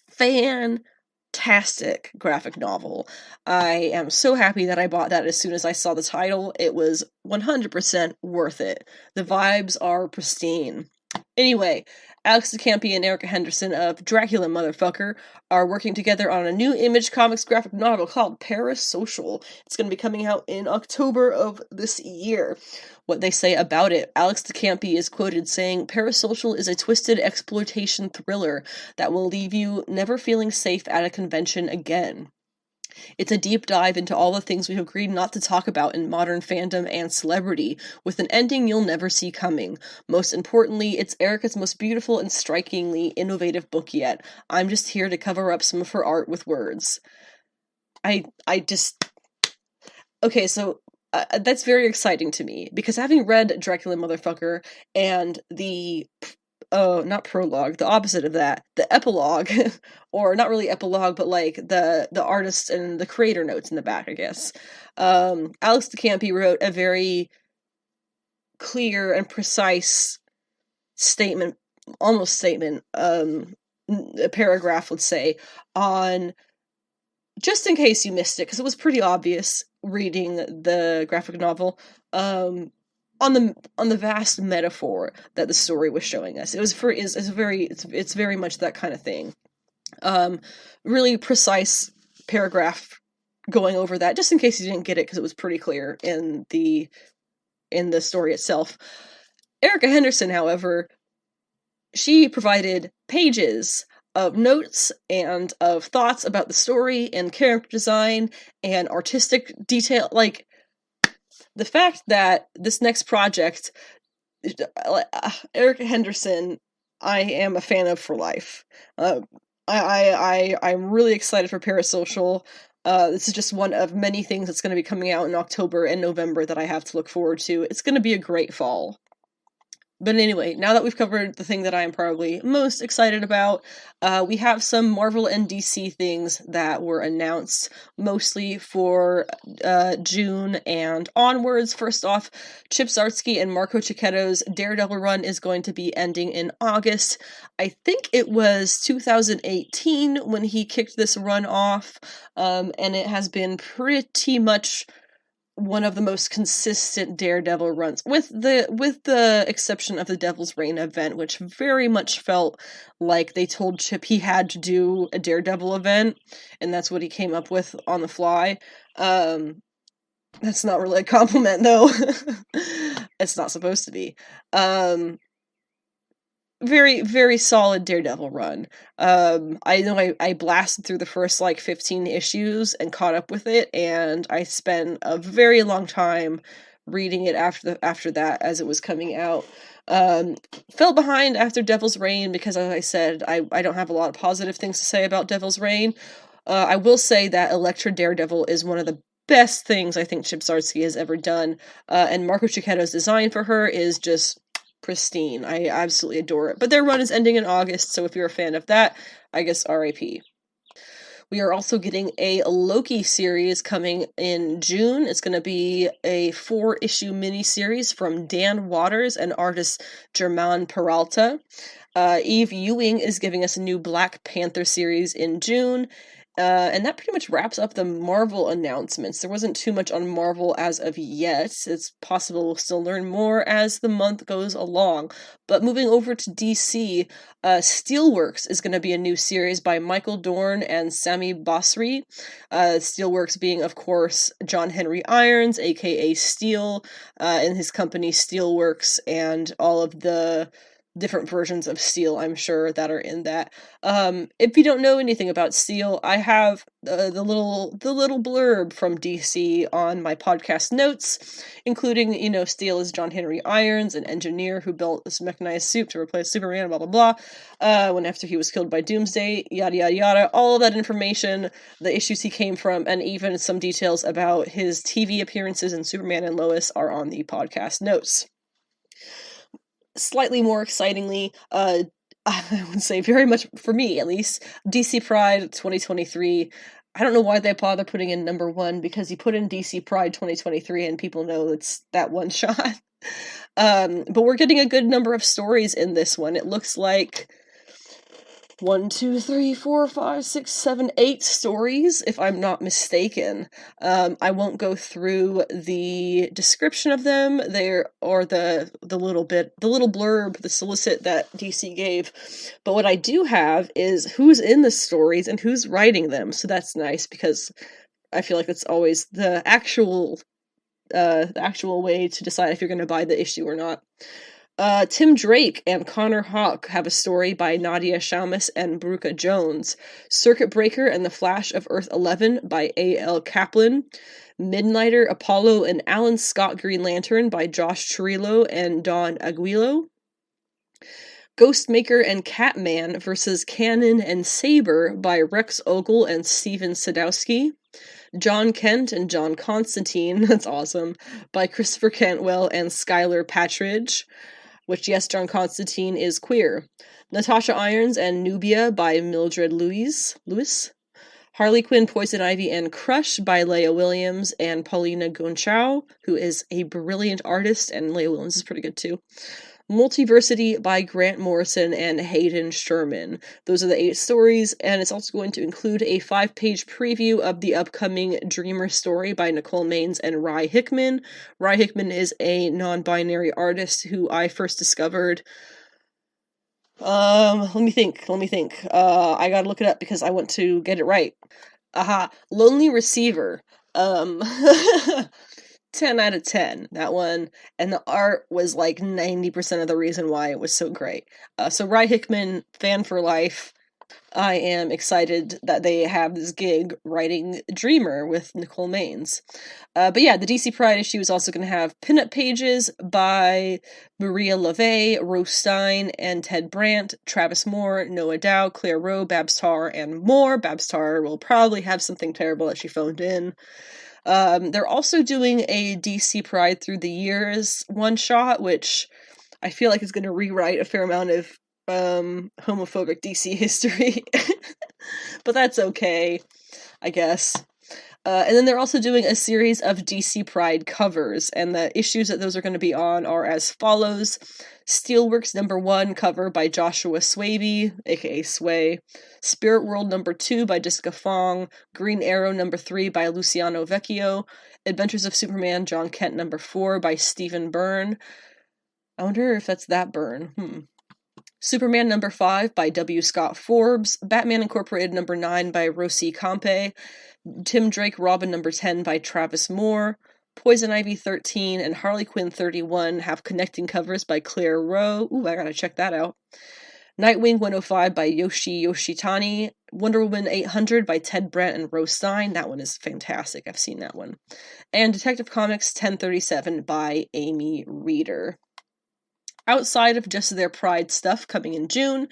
fantastic graphic novel. I am so happy that I bought that as soon as I saw the title. It was 100% worth it. The vibes are pristine. Anyway, Alex DeCampi and Erica Henderson of Dracula Motherfucker are working together on a new Image Comics graphic novel called Parasocial. It's going to be coming out in October of this year. What they say about it: Alex DeCampi is quoted saying, "Parasocial is a twisted exploitation thriller that will leave you never feeling safe at a convention again. It's a deep dive into all the things we've agreed not to talk about in modern fandom and celebrity, with an ending you'll never see coming. Most importantly, it's Erica's most beautiful and strikingly innovative book yet. I'm just here to cover up some of her art with words." Okay, so that's very exciting to me, because having read Dracula Motherfucker and the not prologue, the opposite of that, the epilogue, or not really epilogue, but like the artist and the creator notes in the back, I guess. Alex DeCampi wrote a very clear and precise statement, a paragraph, let's say, on, just in case you missed it, because it was pretty obvious reading the graphic novel, on the vast metaphor that the story was showing us. It's very much that kind of thing. Really precise paragraph going over that, just in case you didn't get it, because it was pretty clear in the in the story itself. Erica Henderson, however, she provided pages of notes and of thoughts about the story and character design and artistic detail. Like, the fact that this next project, Erica Henderson, I am a fan of for life. I'm really excited for Parasocial. This is just one of many things that's going to be coming out in October and November that I have to look forward to. It's going to be a great fall. But anyway, now that we've covered the thing that I am probably most excited about, we have some Marvel and DC things that were announced, mostly for June and onwards. First off, Chip Zdarsky and Marco Cicchetto's Daredevil run is going to be ending in August. I think it was 2018 when he kicked this run off, and it has been pretty much one of the most consistent Daredevil runs, with the exception of the Devil's Reign event, which very much felt like they told Chip he had to do a Daredevil event, and that's what he came up with on the fly. That's not really a compliment, though. It's not supposed to be. Very, very solid Daredevil run. I know I blasted through the first, 15 issues and caught up with it, and I spent a very long time reading it after that as it was coming out. Fell behind after Devil's Reign because, as I said, I don't have a lot of positive things to say about Devil's Reign. I will say that Elektra Daredevil is one of the best things I think Chip Zdarsky has ever done, and Marco Cicchetto's design for her is just pristine. I absolutely adore it. But their run is ending in August, so if you're a fan of that, I guess RIP. We are also getting a Loki series coming in June. It's going to be a 4-issue miniseries from Dan Waters and artist Germán Peralta. Eve Ewing is giving us a new Black Panther series in June. And that pretty much wraps up the Marvel announcements. There wasn't too much on Marvel as of yet. It's possible we'll still learn more as the month goes along. But moving over to DC, Steelworks is going to be a new series by Michael Dorn and Sami Basri. Steelworks being, of course, John Henry Irons, aka Steel, and his company Steelworks, and all of the different versions of Steel, I'm sure, that are in that. If you don't know anything about Steel, I have the little blurb from DC on my podcast notes, including, Steel is John Henry Irons, an engineer who built this mechanized suit to replace Superman, blah, blah, blah, when after he was killed by Doomsday, yada, yada, yada. All of that information, the issues he came from, and even some details about his TV appearances in Superman and Lois are on the podcast notes. Slightly more excitingly, I would say very much, for me at least, DC Pride 2023. I don't know why they bother putting in number 1, because you put in DC Pride 2023 and people know it's that one shot. But we're getting a good number of stories in this one. It looks like 1, 2, 3, 4, 5, 6, 7, 8 stories, if I'm not mistaken. I won't go through the description of them there, or the little blurb, the solicit that DC gave. But what I do have is who's in the stories and who's writing them. So that's nice, because I feel like that's always the actual way to decide if you're going to buy the issue or not. Tim Drake and Connor Hawke have a story by Nadia Shalmas and Bruca Jones. Circuit Breaker and the Flash of Earth 11 by A.L. Kaplan. Midnighter, Apollo, and Alan Scott Green Lantern by Josh Chirillo and Don Aguilo. Ghostmaker and Catman versus Cannon and Saber by Rex Ogle and Steven Sadowski. John Kent and John Constantine, that's awesome, by Christopher Cantwell and Skylar Patridge. Which, yes, John Constantine is queer. Natasha Irons and Nubia by Mildred Lewis. Harley Quinn, Poison Ivy, and Crush by Leah Williams and Paulina Gonchao, who is a brilliant artist, and Leah Williams is pretty good too. Multiversity by Grant Morrison and Hayden Sherman. Those are the 8 stories, and it's also going to include a 5-page preview of the upcoming Dreamer story by Nicole Maines and Rye Hickman. Rye Hickman is a non-binary artist who I first discovered. Let me think. I gotta look it up because I want to get it right. Lonely Receiver. 10 out of 10, that one, and the art was like 90% of the reason why it was so great. So Ry Hickman, fan for life. I am excited that they have this gig writing Dreamer with Nicole Maines. But yeah, the DC Pride issue is also going to have pinup pages by Maria LeVay, Rose Stein, and Ted Brandt, Travis Moore, Noah Dow, Claire Rowe, Babs Tarr, and more. Babs Tarr will probably have something terrible that she phoned in. They're also doing a DC Pride Through the Years one-shot, which I feel like is going to rewrite a fair amount of homophobic DC history. But that's okay, I guess. And then they're also doing a series of DC Pride covers, and the issues that those are going to be on are as follows. Steelworks #1 cover by Joshua Swaby, aka Sway. Spirit World #2 by Jessica Fong. Green Arrow #3 by Luciano Vecchio. Adventures of Superman John Kent #4 by Stephen Byrne. I wonder if that's that Byrne. Superman #5 by W. Scott Forbes. Batman Incorporated #9 by Rosie Campe. Tim Drake Robin #10 by Travis Moore. Poison Ivy 13 and Harley Quinn 31 have connecting covers by Claire Rowe. Ooh, I gotta check that out. Nightwing 105 by Yoshi Yoshitani. Wonder Woman 800 by Ted Brandt and Rose Stein. That one is fantastic. I've seen that one. And Detective Comics 1037 by Amy Reeder. Outside of just their Pride stuff coming in June,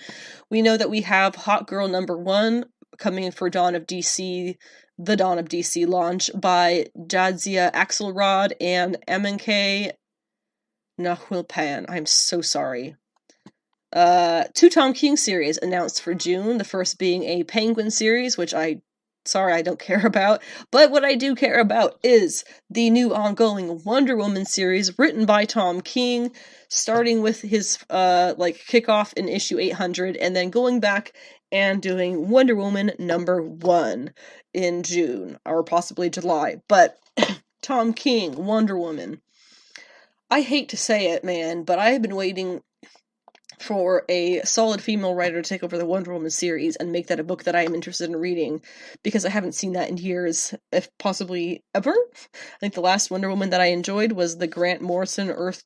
we know that we have Hot Girl #1 coming for Dawn of DC, the Dawn of DC launch by Jadzia Axelrod and MNK Nahulpan. I'm so sorry. 2 Tom King series announced for June, the first being a Penguin series, which I don't care about, but what I do care about is the new ongoing Wonder Woman series written by Tom King, starting with his kickoff in issue 800 and then going back and doing Wonder Woman #1 in June or possibly July. But Tom King, Wonder Woman. I hate to say it, man, but I have been waiting for a solid female writer to take over the Wonder Woman series and make that a book that I am interested in reading, because I haven't seen that in years, if possibly ever. I think the last Wonder Woman that I enjoyed was the Grant Morrison Earth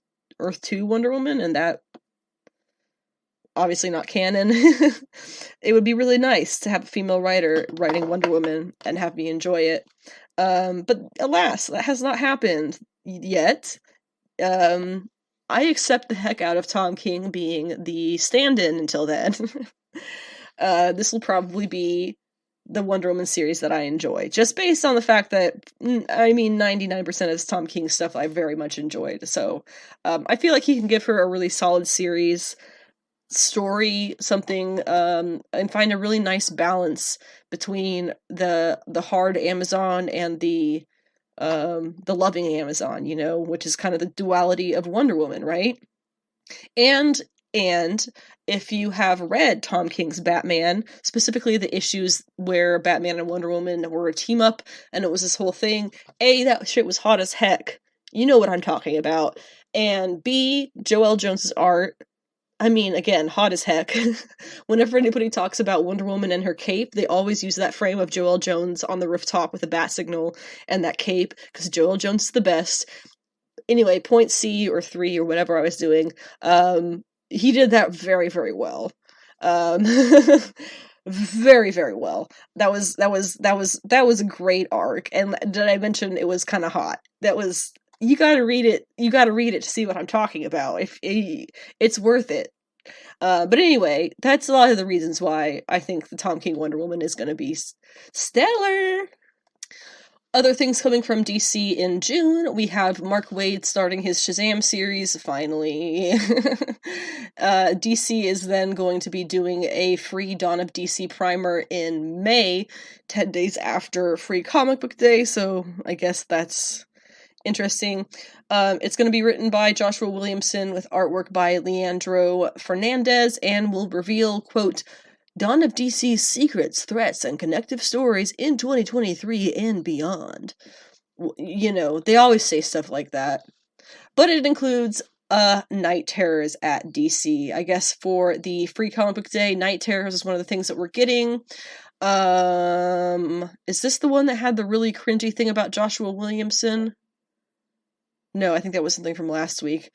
2 Wonder Woman, and that obviously not canon. It would be really nice to have a female writer writing Wonder Woman and have me enjoy it. But alas, that has not happened yet. I accept the heck out of Tom King being the stand-in until then. This will probably be the Wonder Woman series that I enjoy, just based on the fact that, 99% of Tom King stuff I very much enjoyed. So, I feel like he can give her a really solid series, story, something, and find a really nice balance between the hard Amazon and the loving Amazon, which is kind of the duality of Wonder Woman, right? And if you have read Tom King's Batman, specifically the issues where Batman and Wonder Woman were a team up, and it was this whole thing, A, that shit was hot as heck. You know what I'm talking about. And B, Joelle Jones's art, again, hot as heck. Whenever anybody talks about Wonder Woman and her cape, they always use that frame of Joelle Jones on the rooftop with a bat signal and that cape, because Joelle Jones is the best. Anyway, point C or 3 or whatever I was doing, he did that very, very well. Very, very well. That was a great arc, and did I mention it was kind of hot? You gotta read it. You gotta read it to see what I'm talking about. It's worth it. But anyway, that's a lot of the reasons why I think the Tom King Wonder Woman is going to be stellar. Other things coming from DC in June, we have Mark Waid starting his Shazam series, finally. DC is then going to be doing a free Dawn of DC primer in May, 10 days after Free Comic Book Day, so I guess that's interesting. It's going to be written by Joshua Williamson with artwork by Leandro Fernandez, and will reveal, quote, Dawn of DC's secrets, threats, and connective stories in 2023 and beyond. They always say stuff like that. But it includes Night Terrors at DC. I guess for the Free Comic Book Day, Night Terrors is one of the things that we're getting. Is this the one that had the really cringy thing about Joshua Williamson? No, I think that was something from last week.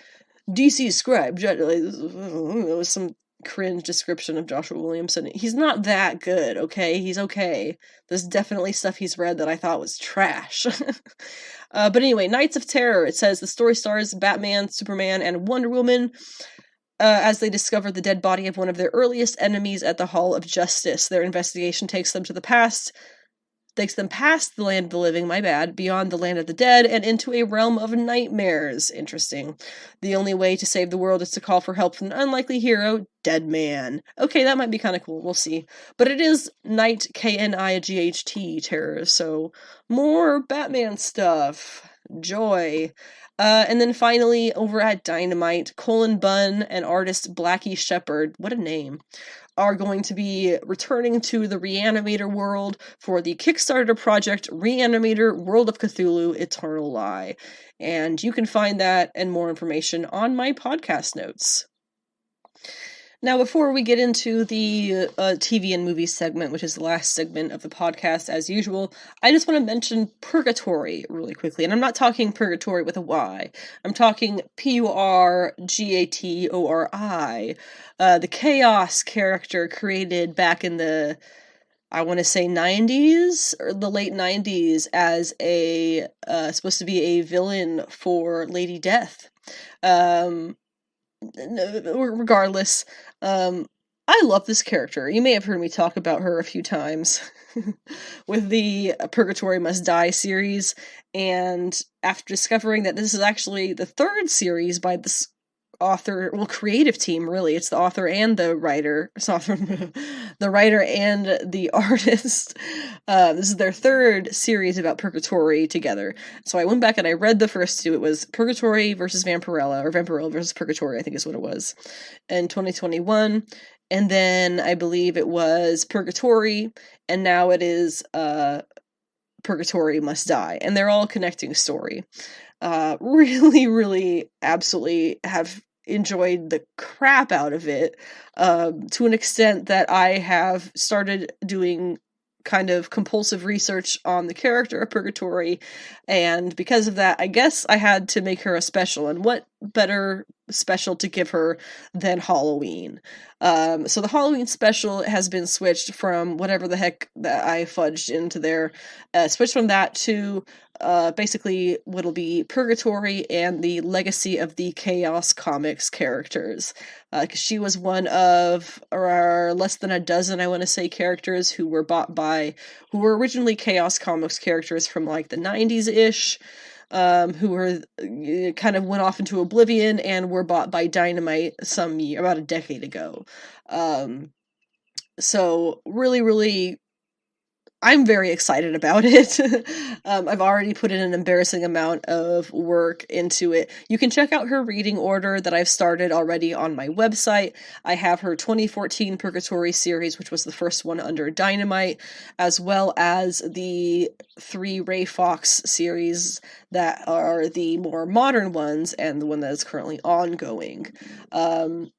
DC scribe, it was some cringe description of Joshua Williamson. He's not that good, okay? He's okay. There's definitely stuff he's read that I thought was trash. But anyway, Knights of Terror. It says the story stars Batman, Superman, and Wonder Woman as they discover the dead body of one of their earliest enemies at the Hall of Justice. Their investigation takes them past the land of the living, beyond the land of the dead, and into a realm of nightmares. Interesting. The only way to save the world is to call for help from an unlikely hero, Deadman. Okay, that might be kind of cool. We'll see. But it is Night, Knight terror, so more Batman stuff. Joy. And then finally, over at Dynamite, Colin Bunn and artist Blackie Shepherd, what a name, are going to be returning to the Reanimator world for the Kickstarter project Reanimator World of Cthulhu Eternal Lie. And you can find that and more information on my podcast notes. Now, before we get into the TV and movies segment, which is the last segment of the podcast as usual, I just want to mention Purgatori really quickly. And I'm not talking Purgatori with a Y. I'm talking Purgatori, the chaos character created back in the, I want to say 90s, or the late 90s, as a, supposed to be a villain for Lady Death. Regardless, I love this character. You may have heard me talk about her a few times with the Purgatori Must Die series, and after discovering that this is actually the third series by this creative team, really. It's the author and the writer. The writer and the artist. This is their third series about Purgatori together. So I went back and I read the first two. It was Purgatori versus Vampirella, or Vampirella versus Purgatori, I think is what it was, in 2021. And then I believe it was Purgatori, and now it is Purgatori Must Die. And they're all connecting story. Really, really, absolutely have enjoyed the crap out of it, to an extent that I have started doing kind of compulsive research on the character of Purgatori, and because of that, I guess I had to make her a special, and what better special to give her than Halloween. So the Halloween special has been switched from whatever the heck that I fudged into there, switched from that to basically what'll be Purgatori and the Legacy of the Chaos Comics characters. Because she was one of less than a dozen, I want to say, characters who were who were originally Chaos Comics characters from like the 90s-ish, who were kind of went off into oblivion and were bought by Dynamite about a decade ago. So really, really, I'm very excited about it. I've already put in an embarrassing amount of work into it. You can check out her reading order that I've started already on my website. I have her 2014 Purgatori series, which was the first one under Dynamite, as well as the 3 Ray Fox series that are the more modern ones, and the one that is currently ongoing. But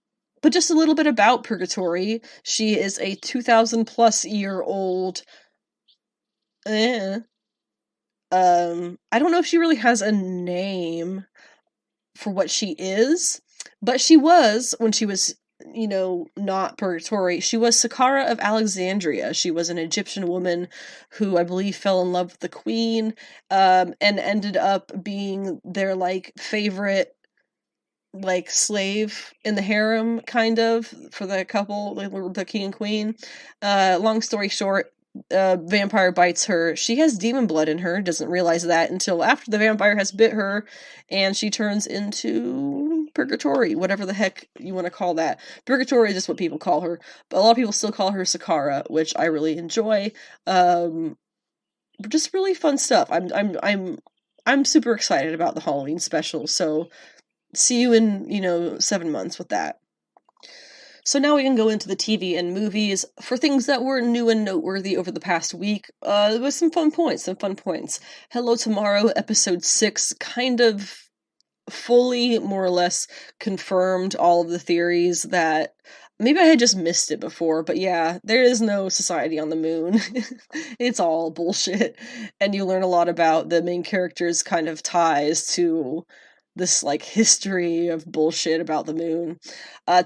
just a little bit about Purgatori. She is a 2,000+ year old. I don't know if she really has a name for what she is, but she was, when she was, not Purgatori, she was Sakara of Alexandria. She was an Egyptian woman who I believe fell in love with the queen, and ended up being their, favorite, slave in the harem, kind of, for the couple, the king and queen. Long story short, vampire bites her. She has demon blood in her, doesn't realize that until after the vampire has bit her, and she turns into Purgatori, whatever the heck you want to call that. Purgatori is just what people call her, but a lot of people still call her Sakara, which I really enjoy. Just really fun stuff. I'm super excited about the Halloween special, so see you in, 7 months with that. So now we can go into the TV and movies for things that were new and noteworthy over the past week. There was some fun points. Hello Tomorrow, episode 6, kind of fully, more or less, confirmed all of the theories that maybe I had just missed it before, but yeah, there is no society on the moon. It's all bullshit. And you learn a lot about the main character's kind of ties to this like history of bullshit about the moon.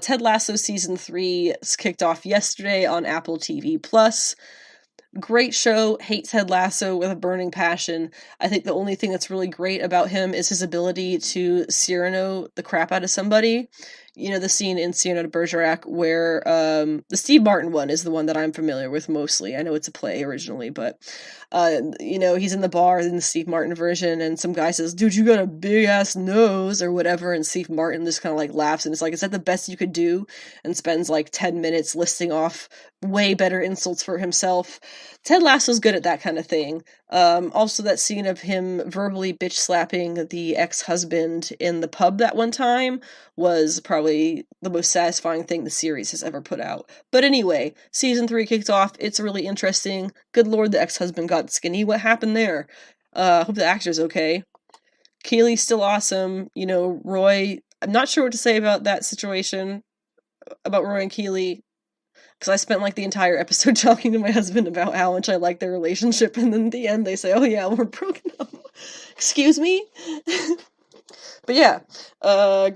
Ted Lasso season 3 kicked off yesterday on Apple TV Plus. Great show. Hate Ted Lasso with a burning passion. I think the only thing that's really great about him is his ability to Cyrano the crap out of somebody. You know, the scene in Cyrano de Bergerac where the Steve Martin one is the one that I'm familiar with mostly. I know it's a play originally, but you know, he's in the bar in the Steve Martin version, and some guy says, "Dude, you got a big ass nose," or whatever, and Steve Martin just kind of like laughs, and it's like, "Is that the best you could do?" And spends like 10 minutes listing off way better insults for himself. Ted Lasso's good at that kind of thing. Also that scene of him verbally bitch slapping the ex-husband in the pub that one time was probably the most satisfying thing the series has ever put out. But anyway, season 3 kicked off. It's really interesting. Good lord, the ex-husband got skinny. What happened there? Hope the actor's okay. Keely's still awesome. You know, Roy, I'm not sure what to say about that situation, about Roy and Keely, because I spent like the entire episode talking to my husband about how much I like their relationship, and then at the end they say, "Oh yeah, we're broken up." Excuse me? But yeah,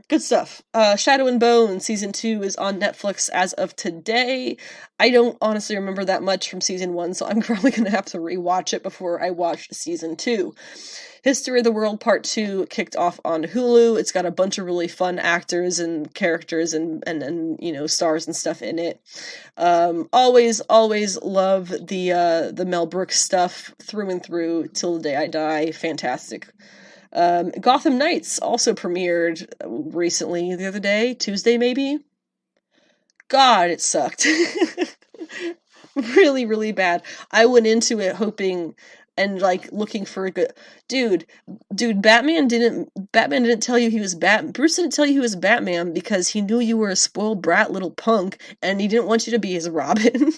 good stuff. Shadow and Bone season 2 is on Netflix as of today. I don't honestly remember that much from season 1, so I'm probably gonna have to rewatch it before I watch season 2. History of the World Part 2 kicked off on Hulu. It's got a bunch of really fun actors and characters and you know, stars and stuff in it. Always love the Mel Brooks stuff through and through till the day I die. Fantastic. Gotham Knights also premiered recently, the other day, Tuesday maybe? God, it sucked. Really, really bad. I went into it hoping and like looking for a good dude. Batman didn't tell you he was Bruce didn't tell you he was Batman because he knew you were a spoiled brat little punk, and he didn't want you to be his Robin.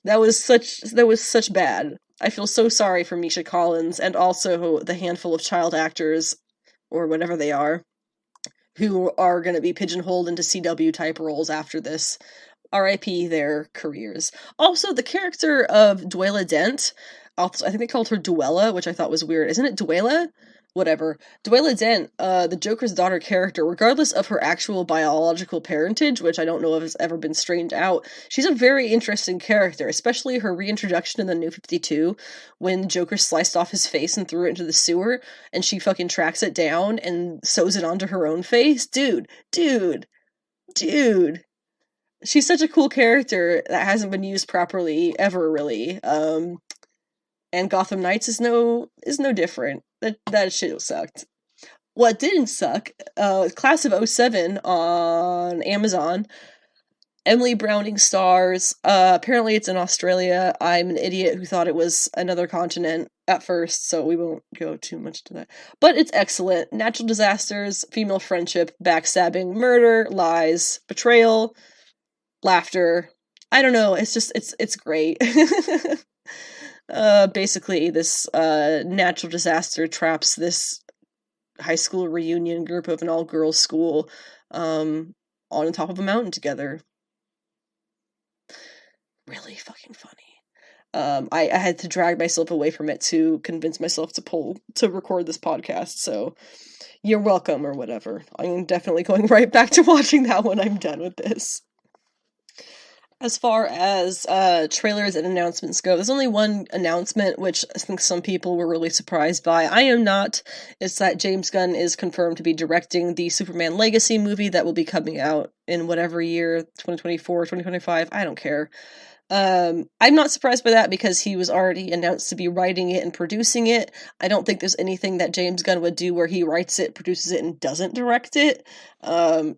That was such bad. I feel so sorry for Misha Collins and also the handful of child actors, or whatever they are, who are going to be pigeonholed into CW type roles after this. R.I.P. their careers. Also, the character of Duela Dent, I think they called her Duella, which I thought was weird. Isn't it Duela? Whatever. Duela Dent, the Joker's daughter character, regardless of her actual biological parentage, which I don't know if has ever been straightened out, she's a very interesting character, especially her reintroduction in the New 52, when Joker sliced off his face and threw it into the sewer, and she fucking tracks it down and sews it onto her own face. Dude. She's such a cool character that hasn't been used properly ever, really. And Gotham Knights is no different. That shit sucked. What didn't suck, Class of 07 on Amazon. Emily Browning stars. Apparently it's in Australia. I'm an idiot who thought it was another continent at first, so we won't go too much to that. But it's excellent. Natural disasters, female friendship, backstabbing, murder, lies, betrayal, laughter. I don't know, it's great. Basically this natural disaster traps this high school reunion group of an all-girls school on the top of a mountain together. Really fucking funny. I had to drag myself away from it to convince myself to record this podcast, so you're welcome or whatever. I'm definitely going right back to watching that when I'm done with this. As far as trailers and announcements go, there's only one announcement, which I think some people were really surprised by. I am not. It's that James Gunn is confirmed to be directing the Superman Legacy movie that will be coming out in whatever year, 2024, 2025, I don't care. I'm not surprised by that because he was already announced to be writing it and producing it. I don't think there's anything that James Gunn would do where he writes it, produces it, and doesn't direct it.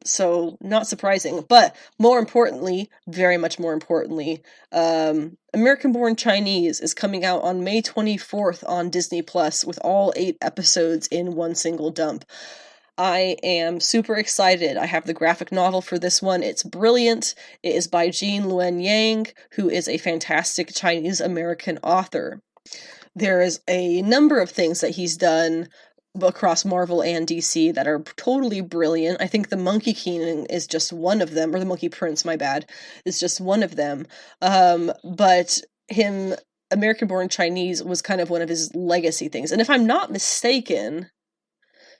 So not surprising. But more importantly, very much more importantly, American Born Chinese is coming out on May 24th on Disney Plus with all 8 episodes in one single dump. I am super excited. I have the graphic novel for this one. It's brilliant. It is by Jean Luen Yang, who is a fantastic Chinese-American author. There is a number of things that he's done across Marvel and DC that are totally brilliant. I think the Monkey King is just one of them, or the Monkey Prince, my bad, is just one of them. But American Born Chinese was kind of one of his legacy things. And if I'm not mistaken,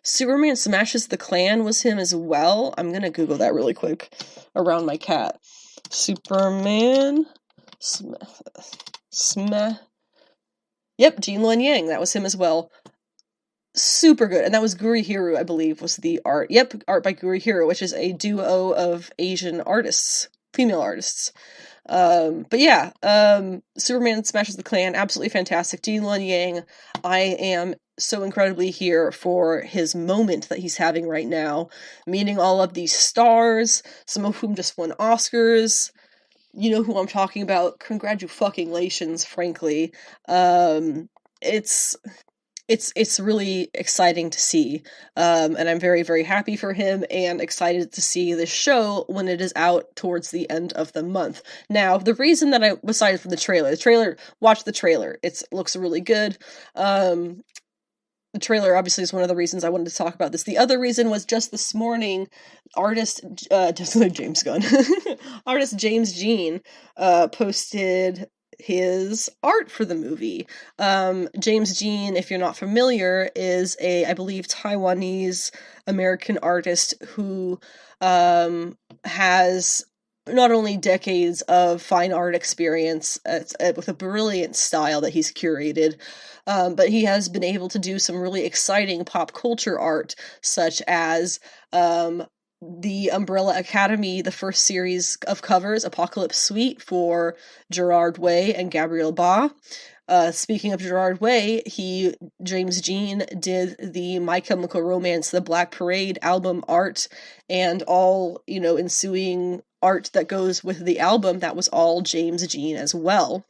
Superman Smashes the Klan was him as well. I'm gonna Google that really quick around my cat. Superman Yep, Gene Luen Yang, that was him as well. Super good. And that was Gurihiru, I believe, was the art. Yep, art by Gurihiru, which is a duo of Asian artists, female artists. But yeah, Superman Smashes the Klan, absolutely fantastic. Gene Luen Yang, I am so incredibly here for his moment that he's having right now, meeting all of these stars, some of whom just won Oscars. You know who I'm talking about. Congratulations, frankly. It's really exciting to see, and I'm very, very happy for him and excited to see the show when it is out towards the end of the month. Now, the reason that aside from the trailer, watch the trailer. It looks really good. The trailer obviously is one of the reasons I wanted to talk about this. The other reason was just this morning, just like James Gunn, artist James Jean, posted his art for the movie. James Jean, if you're not familiar, is I believe, Taiwanese American artist who has not only decades of fine art experience with a brilliant style that he's curated, but he has been able to do some really exciting pop culture art, such as the Umbrella Academy, the first series of covers, Apocalypse Suite, for Gerard Way and Gabrielle Ba. Speaking of Gerard Way, James Jean did the My Chemical Romance, the Black Parade album art, and all, ensuing art that goes with the album. That was all James Jean as well.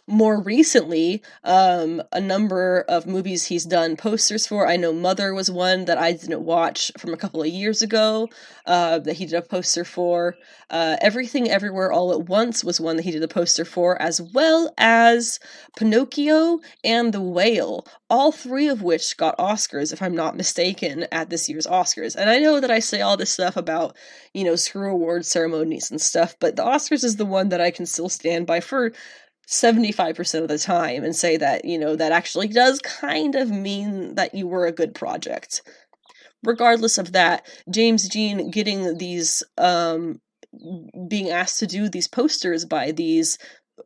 More recently, a number of movies he's done posters for. I know Mother was one that I didn't watch from a couple of years ago, that he did a poster for. Everything Everywhere All at Once was one that he did a poster for, as well as Pinocchio and The Whale, all three of which got Oscars, if I'm not mistaken, at this year's Oscars. And I know that I say all this stuff about, screw award ceremonies and stuff, but the Oscars is the one that I can still stand by for 75% of the time and say that, that actually does kind of mean that you were a good project. Regardless of that, James Jean getting these, being asked to do these posters by these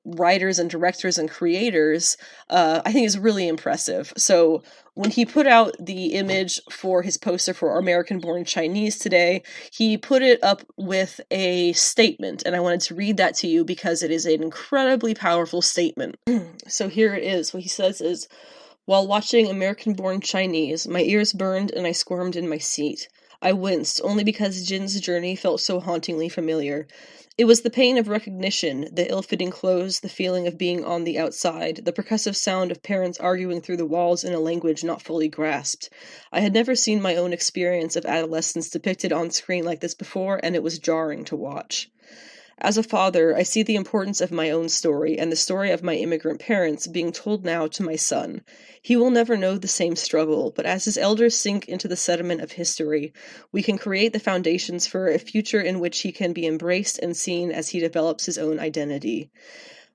writers and directors and creators, I think is really impressive. So when he put out the image for his poster for American Born Chinese today, he put it up with a statement, and I wanted to read that to you because it is an incredibly powerful statement. So here it is. What he says is, "While watching American Born Chinese, my ears burned and I squirmed in my seat. I winced, only because Jin's journey felt so hauntingly familiar. It was the pain of recognition, the ill-fitting clothes, the feeling of being on the outside, the percussive sound of parents arguing through the walls in a language not fully grasped. I had never seen my own experience of adolescence depicted on screen like this before, and it was jarring to watch. As a father, I see the importance of my own story and the story of my immigrant parents being told now to my son. He will never know the same struggle, but as his elders sink into the sediment of history, we can create the foundations for a future in which he can be embraced and seen as he develops his own identity.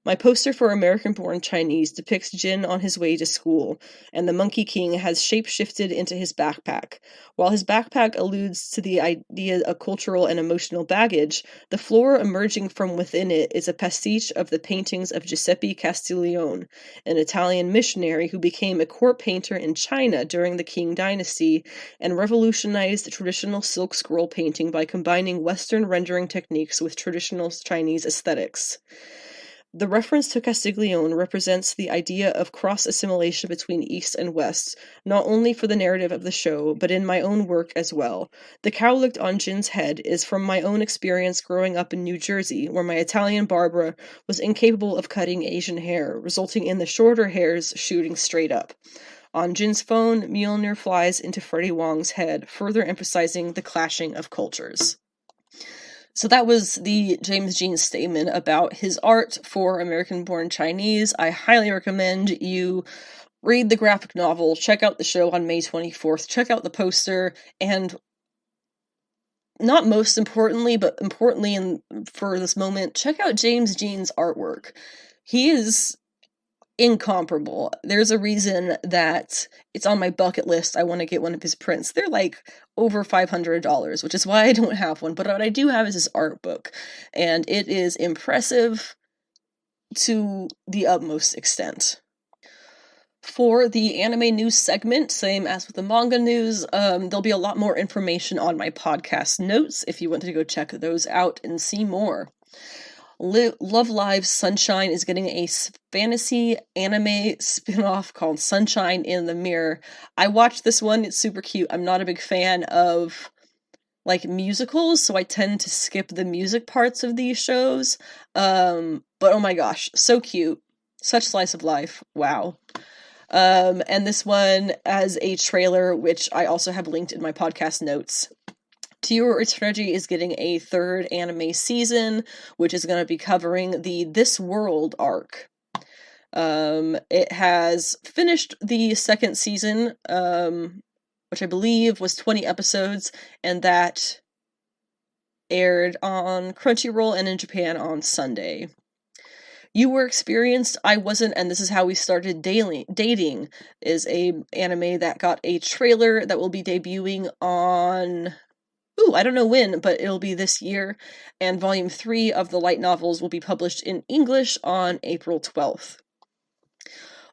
My poster for American Born Chinese depicts Jin on his way to school, and the Monkey King has shape-shifted into his backpack. While his backpack alludes to the idea of cultural and emotional baggage, the floor emerging from within it is a pastiche of the paintings of Giuseppe Castiglione, an Italian missionary who became a court painter in China during the Qing dynasty and revolutionized traditional silk scroll painting by combining Western rendering techniques with traditional Chinese aesthetics. The reference to Castiglione represents the idea of cross-assimilation between East and West, not only for the narrative of the show, but in my own work as well. The cowlick on Jin's head is from my own experience growing up in New Jersey, where my Italian Barbara was incapable of cutting Asian hair, resulting in the shorter hairs shooting straight up. On Jin's phone, Mjolnir flies into Freddie Wong's head, further emphasizing the clashing of cultures." So that was the James Jean statement about his art for American Born Chinese. I highly recommend you read the graphic novel, check out the show on May 24th, check out the poster, and not most importantly, but importantly for this moment, check out James Jean's artwork. He is incomparable. There's a reason that it's on my bucket list. I want to get one of his prints. They're like over $500, which is why I don't have one. But what I do have is his art book, and it is impressive to the utmost extent. For the anime news segment, same as with the manga news, there'll be a lot more information on my podcast notes if you want to go check those out and see more. Love Live's Sunshine is getting a fantasy anime spin-off called Sunshine in the Mirror. I watched this one, it's super cute. I'm not a big fan of like musicals, so I tend to skip the music parts of these shows. But oh my gosh, so cute. Such slice of life. Wow. And this one has a trailer, which I also have linked in my podcast notes. To Your Eternity is getting a third anime season, which is going to be covering the This World arc. It has finished the second season, which I believe was 20 episodes, and that aired on Crunchyroll and in Japan on Sunday. You Were Experienced, I Wasn't, and This Is How We Started Dating is a anime that got a trailer that will be debuting on... I don't know when, but it'll be this year, and Volume 3 of the light novels will be published in English on April 12th.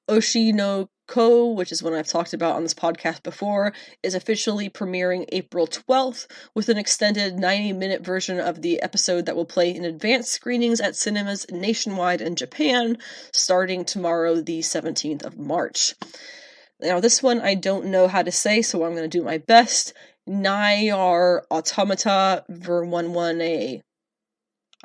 Oshi no Ko, which is one I've talked about on this podcast before, is officially premiering April 12th, with an extended 90-minute version of the episode that will play in advanced screenings at cinemas nationwide in Japan, starting tomorrow, the 17th of March. Now, this one I don't know how to say, so I'm going to do my best. Nyar Automata Ver11A.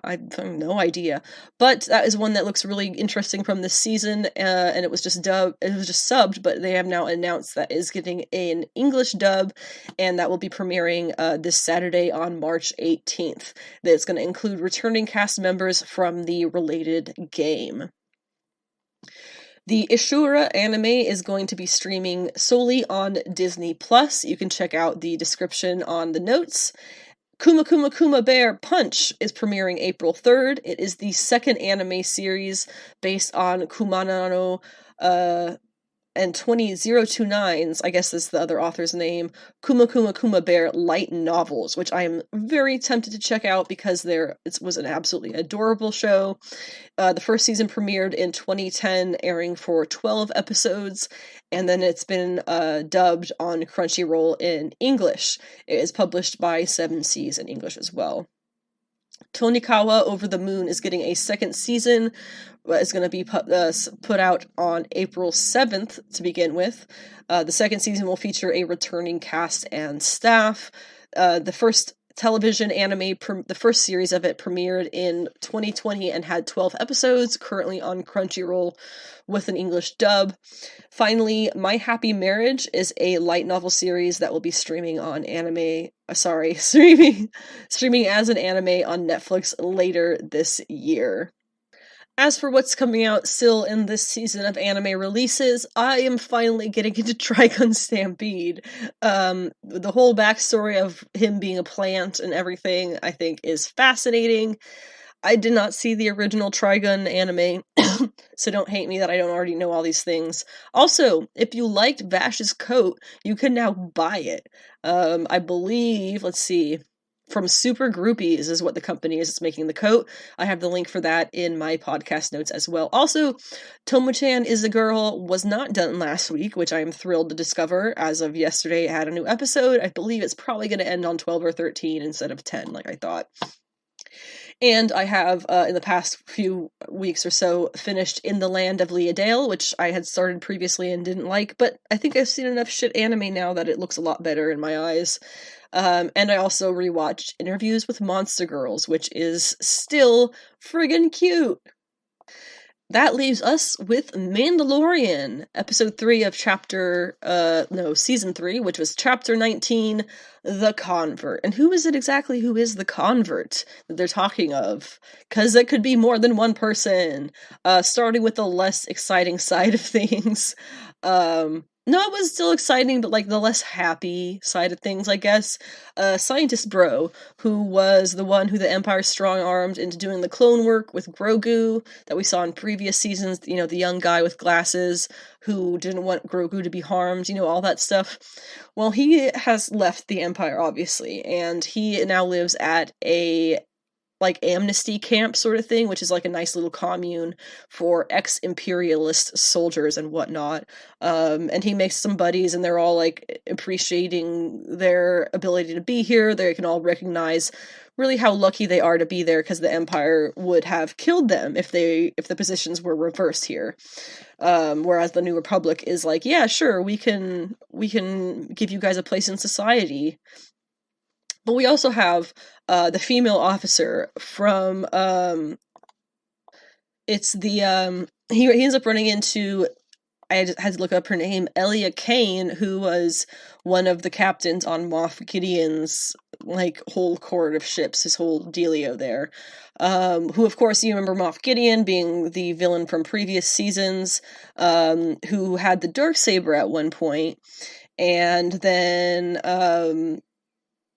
I have no idea, but that is one that looks really interesting from this season, and it was just subbed, but they have now announced that is getting an English dub, and that will be premiering this Saturday on March 18th. That's going to include returning cast members from the related game. The Ishura anime is going to be streaming solely on Disney+. You can check out the description on the notes. Kuma Kuma Kuma Bear Punch is premiering April 3rd. It is the second anime series based on Kumanano and 20029's, I guess is the other author's name, Kuma Kuma Kuma Bear light novels, which I am very tempted to check out because it was an absolutely adorable show. The first season premiered in 2010, airing for 12 episodes, and then it's been dubbed on Crunchyroll in English. It is published by Seven Seas in English as well. Tonikawa Over the Moon is getting a second season. It's going to be put out on April 7th to begin with. The second season will feature a returning cast and staff. The first television anime, the first series of it premiered in 2020 and had 12 episodes, currently on Crunchyroll with an English dub. Finally, My Happy Marriage is a light novel series that will be streaming as an anime on Netflix later this year. As for what's coming out still in this season of anime releases, I am finally getting into Trigun Stampede. The whole backstory of him being a plant and everything, I think, is fascinating. I did not see the original Trigun anime, so don't hate me that I don't already know all these things. Also, if you liked Vash's coat, you can now buy it. I believe, let's see... From Super Groupies is what the company is that's making the coat. I have the link for that in my podcast notes as well. Also, Tomo-chan is a Girl was not done last week, which I am thrilled to discover. As of yesterday, it had a new episode. I believe it's probably going to end on 12 or 13 instead of 10, like I thought. And I have, in the past few weeks or so, finished In the Land of Leodale, which I had started previously and didn't like, but I think I've seen enough shit anime now that it looks a lot better in my eyes. And I also rewatched Interviews with Monster Girls, which is still friggin' cute. That leaves us with Mandalorian, episode 3 of season 3, which was chapter 19, The Convert. And who is the convert that they're talking of? Because it could be more than one person. Starting with the less exciting side of things. No, it was still exciting, but, like, the less happy side of things, I guess. Scientist Bro, who was the one who the Empire strong-armed into doing the clone work with Grogu that we saw in previous seasons, you know, the young guy with glasses who didn't want Grogu to be harmed, you know, all that stuff. Well, he has left the Empire, obviously, and he now lives at a like amnesty camp sort of thing, which is like a nice little commune for ex-imperialist soldiers and whatnot. And he makes some buddies, and they're all like appreciating their ability to be here. They can all recognize really how lucky they are to be there, because the Empire would have killed them if the positions were reversed here. Whereas the New Republic is like, yeah, sure, we can give you guys a place in society. But we also have the female officer from it's the he ends up running into, I had to look up her name, Elia Kane, who was one of the captains on Moff Gideon's like whole court of ships, his whole dealio there. Who, of course, you remember Moff Gideon being the villain from previous seasons, who had the Darksaber at one point, and then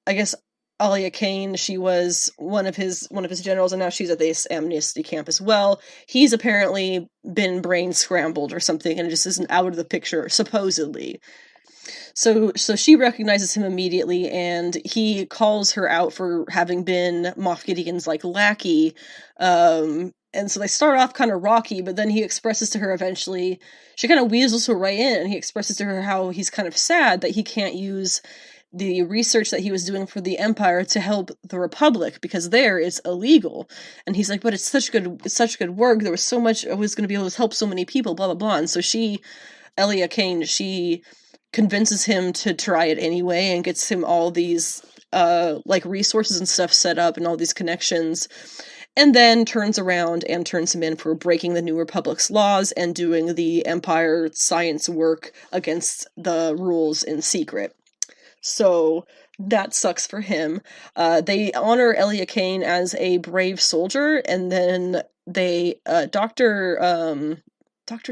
I guess Alia Kane, she was one of his generals, and now she's at this amnesty camp as well. He's apparently been brain scrambled or something, and just isn't out of the picture, supposedly. So she recognizes him immediately, and he calls her out for having been Moff Gideon's like lackey. And so they start off kind of rocky, but then he expresses to her eventually, she kind of weasels her right in, and he expresses to her how he's kind of sad that he can't use the research that he was doing for the Empire to help the Republic, because there it's illegal. And he's like, but it's such good work. There was so much, I was going to be able to help so many people, blah, blah, blah. And so Elia Kane, she convinces him to try it anyway and gets him all these, like resources and stuff set up and all these connections. And then turns around and turns him in for breaking the New Republic's laws and doing the Empire science work against the rules in secret. So that sucks for him. They honor Elia Kane as a brave soldier, and then they, Dr.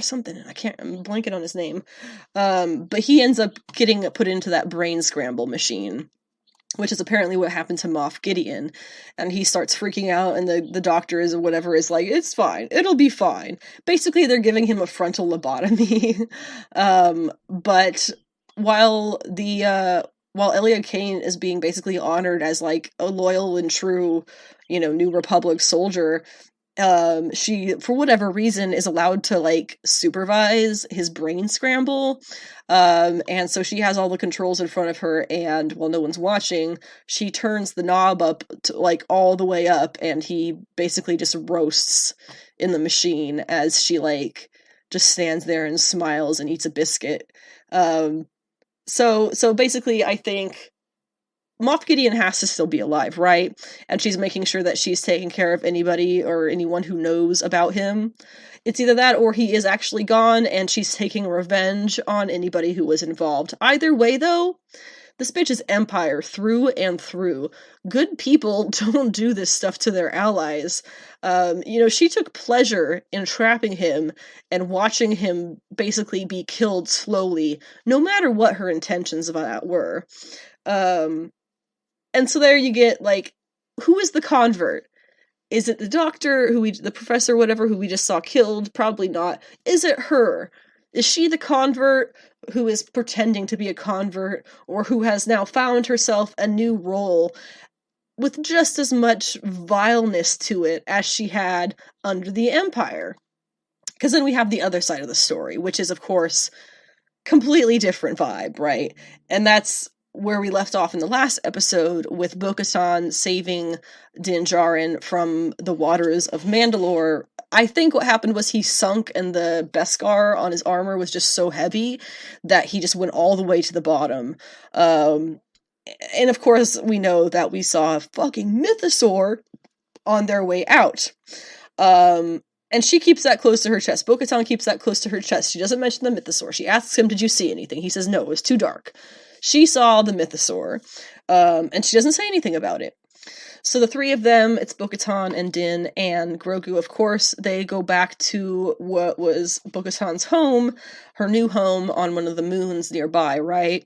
something, I'm blanking on his name, but he ends up getting put into that brain scramble machine, which is apparently what happened to Moff Gideon, and he starts freaking out, and the doctor is like, it's fine, it'll be fine. Basically, they're giving him a frontal lobotomy. But while Elia Kane is being basically honored as like a loyal and true, you know, New Republic soldier, she, for whatever reason, is allowed to like supervise his brain scramble. And so she has all the controls in front of her, and while no one's watching, she turns the knob up to like all the way up, and he basically just roasts in the machine as she like just stands there and smiles and eats a biscuit. So basically, I think Moff Gideon has to still be alive, right? And she's making sure that she's taking care of anybody or anyone who knows about him. It's either that or he is actually gone and she's taking revenge on anybody who was involved. Either way, though, this bitch is Empire through and through. Good people don't do this stuff to their allies. You know, she took pleasure in trapping him and watching him basically be killed slowly, no matter what her intentions of that were. And so there you get, like, who is the convert? Is it the doctor, the professor, whatever, who we just saw killed? Probably not. Is it her? Is she the convert who is pretending to be a convert, or who has now found herself a new role with just as much vileness to it as she had under the Empire? Because then we have the other side of the story, which is, of course, completely different vibe, right? And that's where we left off in the last episode, with Bo-Katan saving Din Djarin from the waters of Mandalore. I think what happened was he sunk, and the Beskar on his armor was just so heavy that he just went all the way to the bottom. And of course, we know that we saw a fucking mythosaur on their way out. And she keeps that close to her chest. Bo-Katan keeps that close to her chest. She doesn't mention the mythosaur. She asks him, did you see anything? He says, no, it was too dark. She saw the mythosaur, and she doesn't say anything about it. So the three of them, it's Bo-Katan and Din and Grogu, of course, they go back to what was Bo-Katan's home, her new home on one of the moons nearby, right?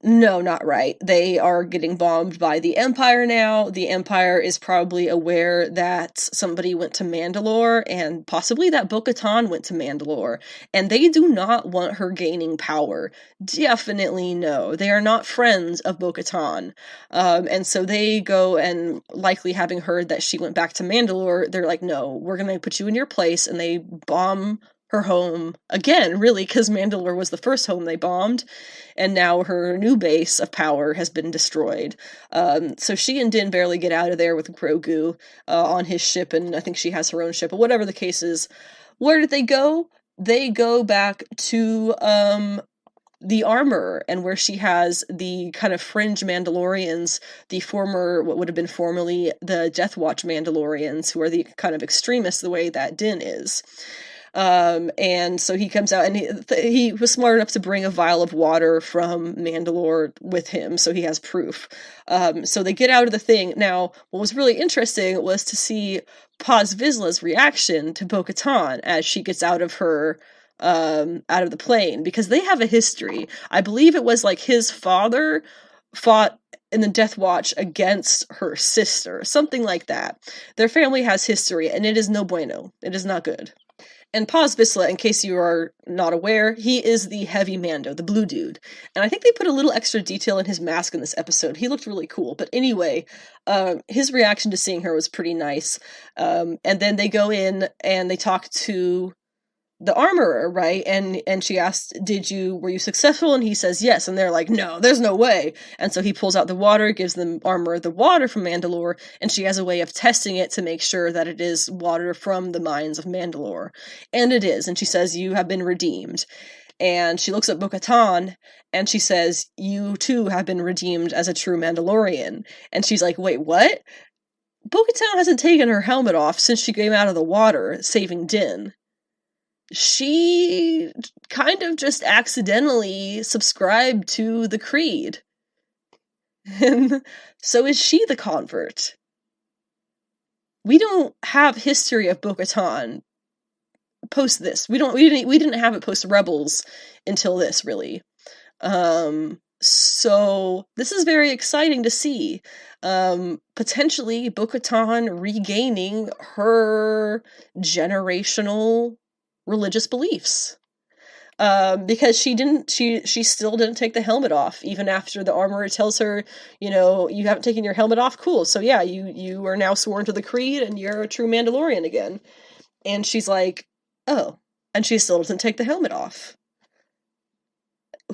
No, not right. They are getting bombed by the Empire now. The Empire is probably aware that somebody went to Mandalore, and possibly that Bo-Katan went to Mandalore, and they do not want her gaining power. Definitely no. They are not friends of Bo-Katan. And so they go, and likely having heard that she went back to Mandalore, they're like, no, we're gonna put you in your place, and they bomb her home again, really, because Mandalore was the first home they bombed, and now her new base of power has been destroyed. So she and Din barely get out of there with Grogu on his ship, and I think she has her own ship, but whatever the case is. Where did they go? They go back to the armor, and where she has the kind of fringe Mandalorians, the former, what would have been formerly the Death Watch Mandalorians, who are the kind of extremists the way that Din is. And so he comes out, and he was smart enough to bring a vial of water from Mandalore with him, so he has proof. So they get out of the thing. Now, what was really interesting was to see Paz Vizsla's reaction to Bo-Katan as she gets out of her, out of the plane, because they have a history. I believe it was like his father fought in the Death Watch against her sister, something like that. Their family has history, and it is no bueno. It is not good. And Paz Vizsla, in case you are not aware, he is the heavy Mando, the blue dude. And I think they put a little extra detail in his mask in this episode. He looked really cool. But anyway, his reaction to seeing her was pretty nice. And then they go in and they talk to the armorer, right? And she asked, were you successful? And he says yes. And they're like, no, there's no way. And so he pulls out the water, gives the armorer the water from Mandalore, and she has a way of testing it to make sure that it is water from the mines of Mandalore. And it is. And she says, you have been redeemed. And she looks at Bo-Katan, and she says, you too have been redeemed as a true Mandalorian. And she's like, wait, what? Bo-Katan hasn't taken her helmet off since she came out of the water, saving Din. She kind of just accidentally subscribed to the creed. And so is she the convert? We don't have history of Bo-Katan post this. We didn't have it post Rebels until this, really. So this is very exciting to see. Potentially Bo-Katan regaining her generational religious beliefs, because she still didn't take the helmet off even after the armorer tells her, you haven't taken your helmet off. Cool. So yeah, you are now sworn to the creed and you're a true Mandalorian again. And she's like, oh, and she still doesn't take the helmet off.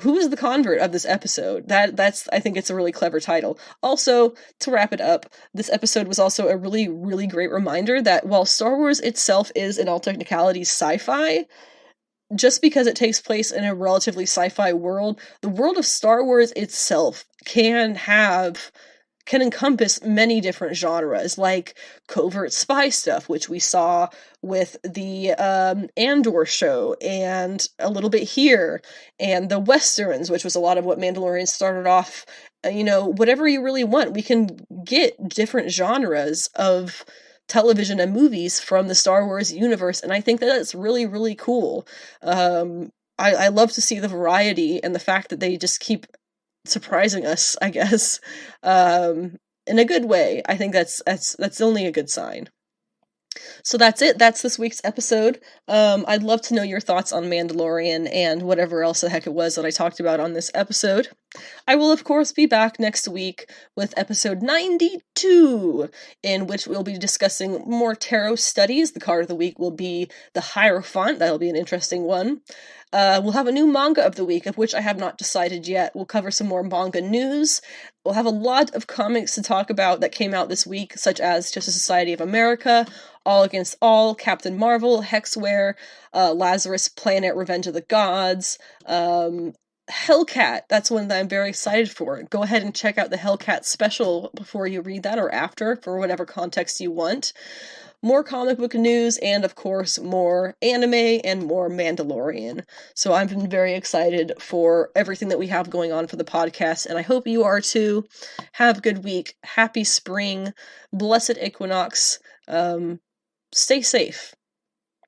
Who is the convert of this episode? That's I think it's a really clever title. Also, to wrap it up, this episode was also a really, really great reminder that while Star Wars itself is, in all technicalities, sci-fi, just because it takes place in a relatively sci-fi world, the world of Star Wars itself can encompass many different genres, like covert spy stuff, which we saw with the Andor show, and a little bit here, and the Westerns, which was a lot of what Mandalorian started off. Whatever you really want, we can get different genres of television and movies from the Star Wars universe, and I think that it's really, really cool. I love to see the variety and the fact that they just keep surprising us, I guess, in a good way. I think that's only a good sign. So that's it. That's this week's episode. I'd love to know your thoughts on Mandalorian and whatever else the heck it was that I talked about on this episode. I will, of course, be back next week with episode 92, in which we'll be discussing more tarot studies. The card of the week will be the Hierophant. That'll be an interesting one. We'll have a new manga of the week, of which I have not decided yet. We'll cover some more manga news. We'll have a lot of comics to talk about that came out this week, such as Justice Society of America, All Against All, Captain Marvel, Hexware, Lazarus Planet, Revenge of the Gods, Hellcat. That's one that I'm very excited for. Go ahead and check out the Hellcat special before you read that, or after, for whatever context you want. more comic book news, and of course more anime and more Mandalorian. So I've been very excited for everything that we have going on for the podcast, and I hope you are too. Have a good week. Happy spring. Blessed equinox. Stay safe.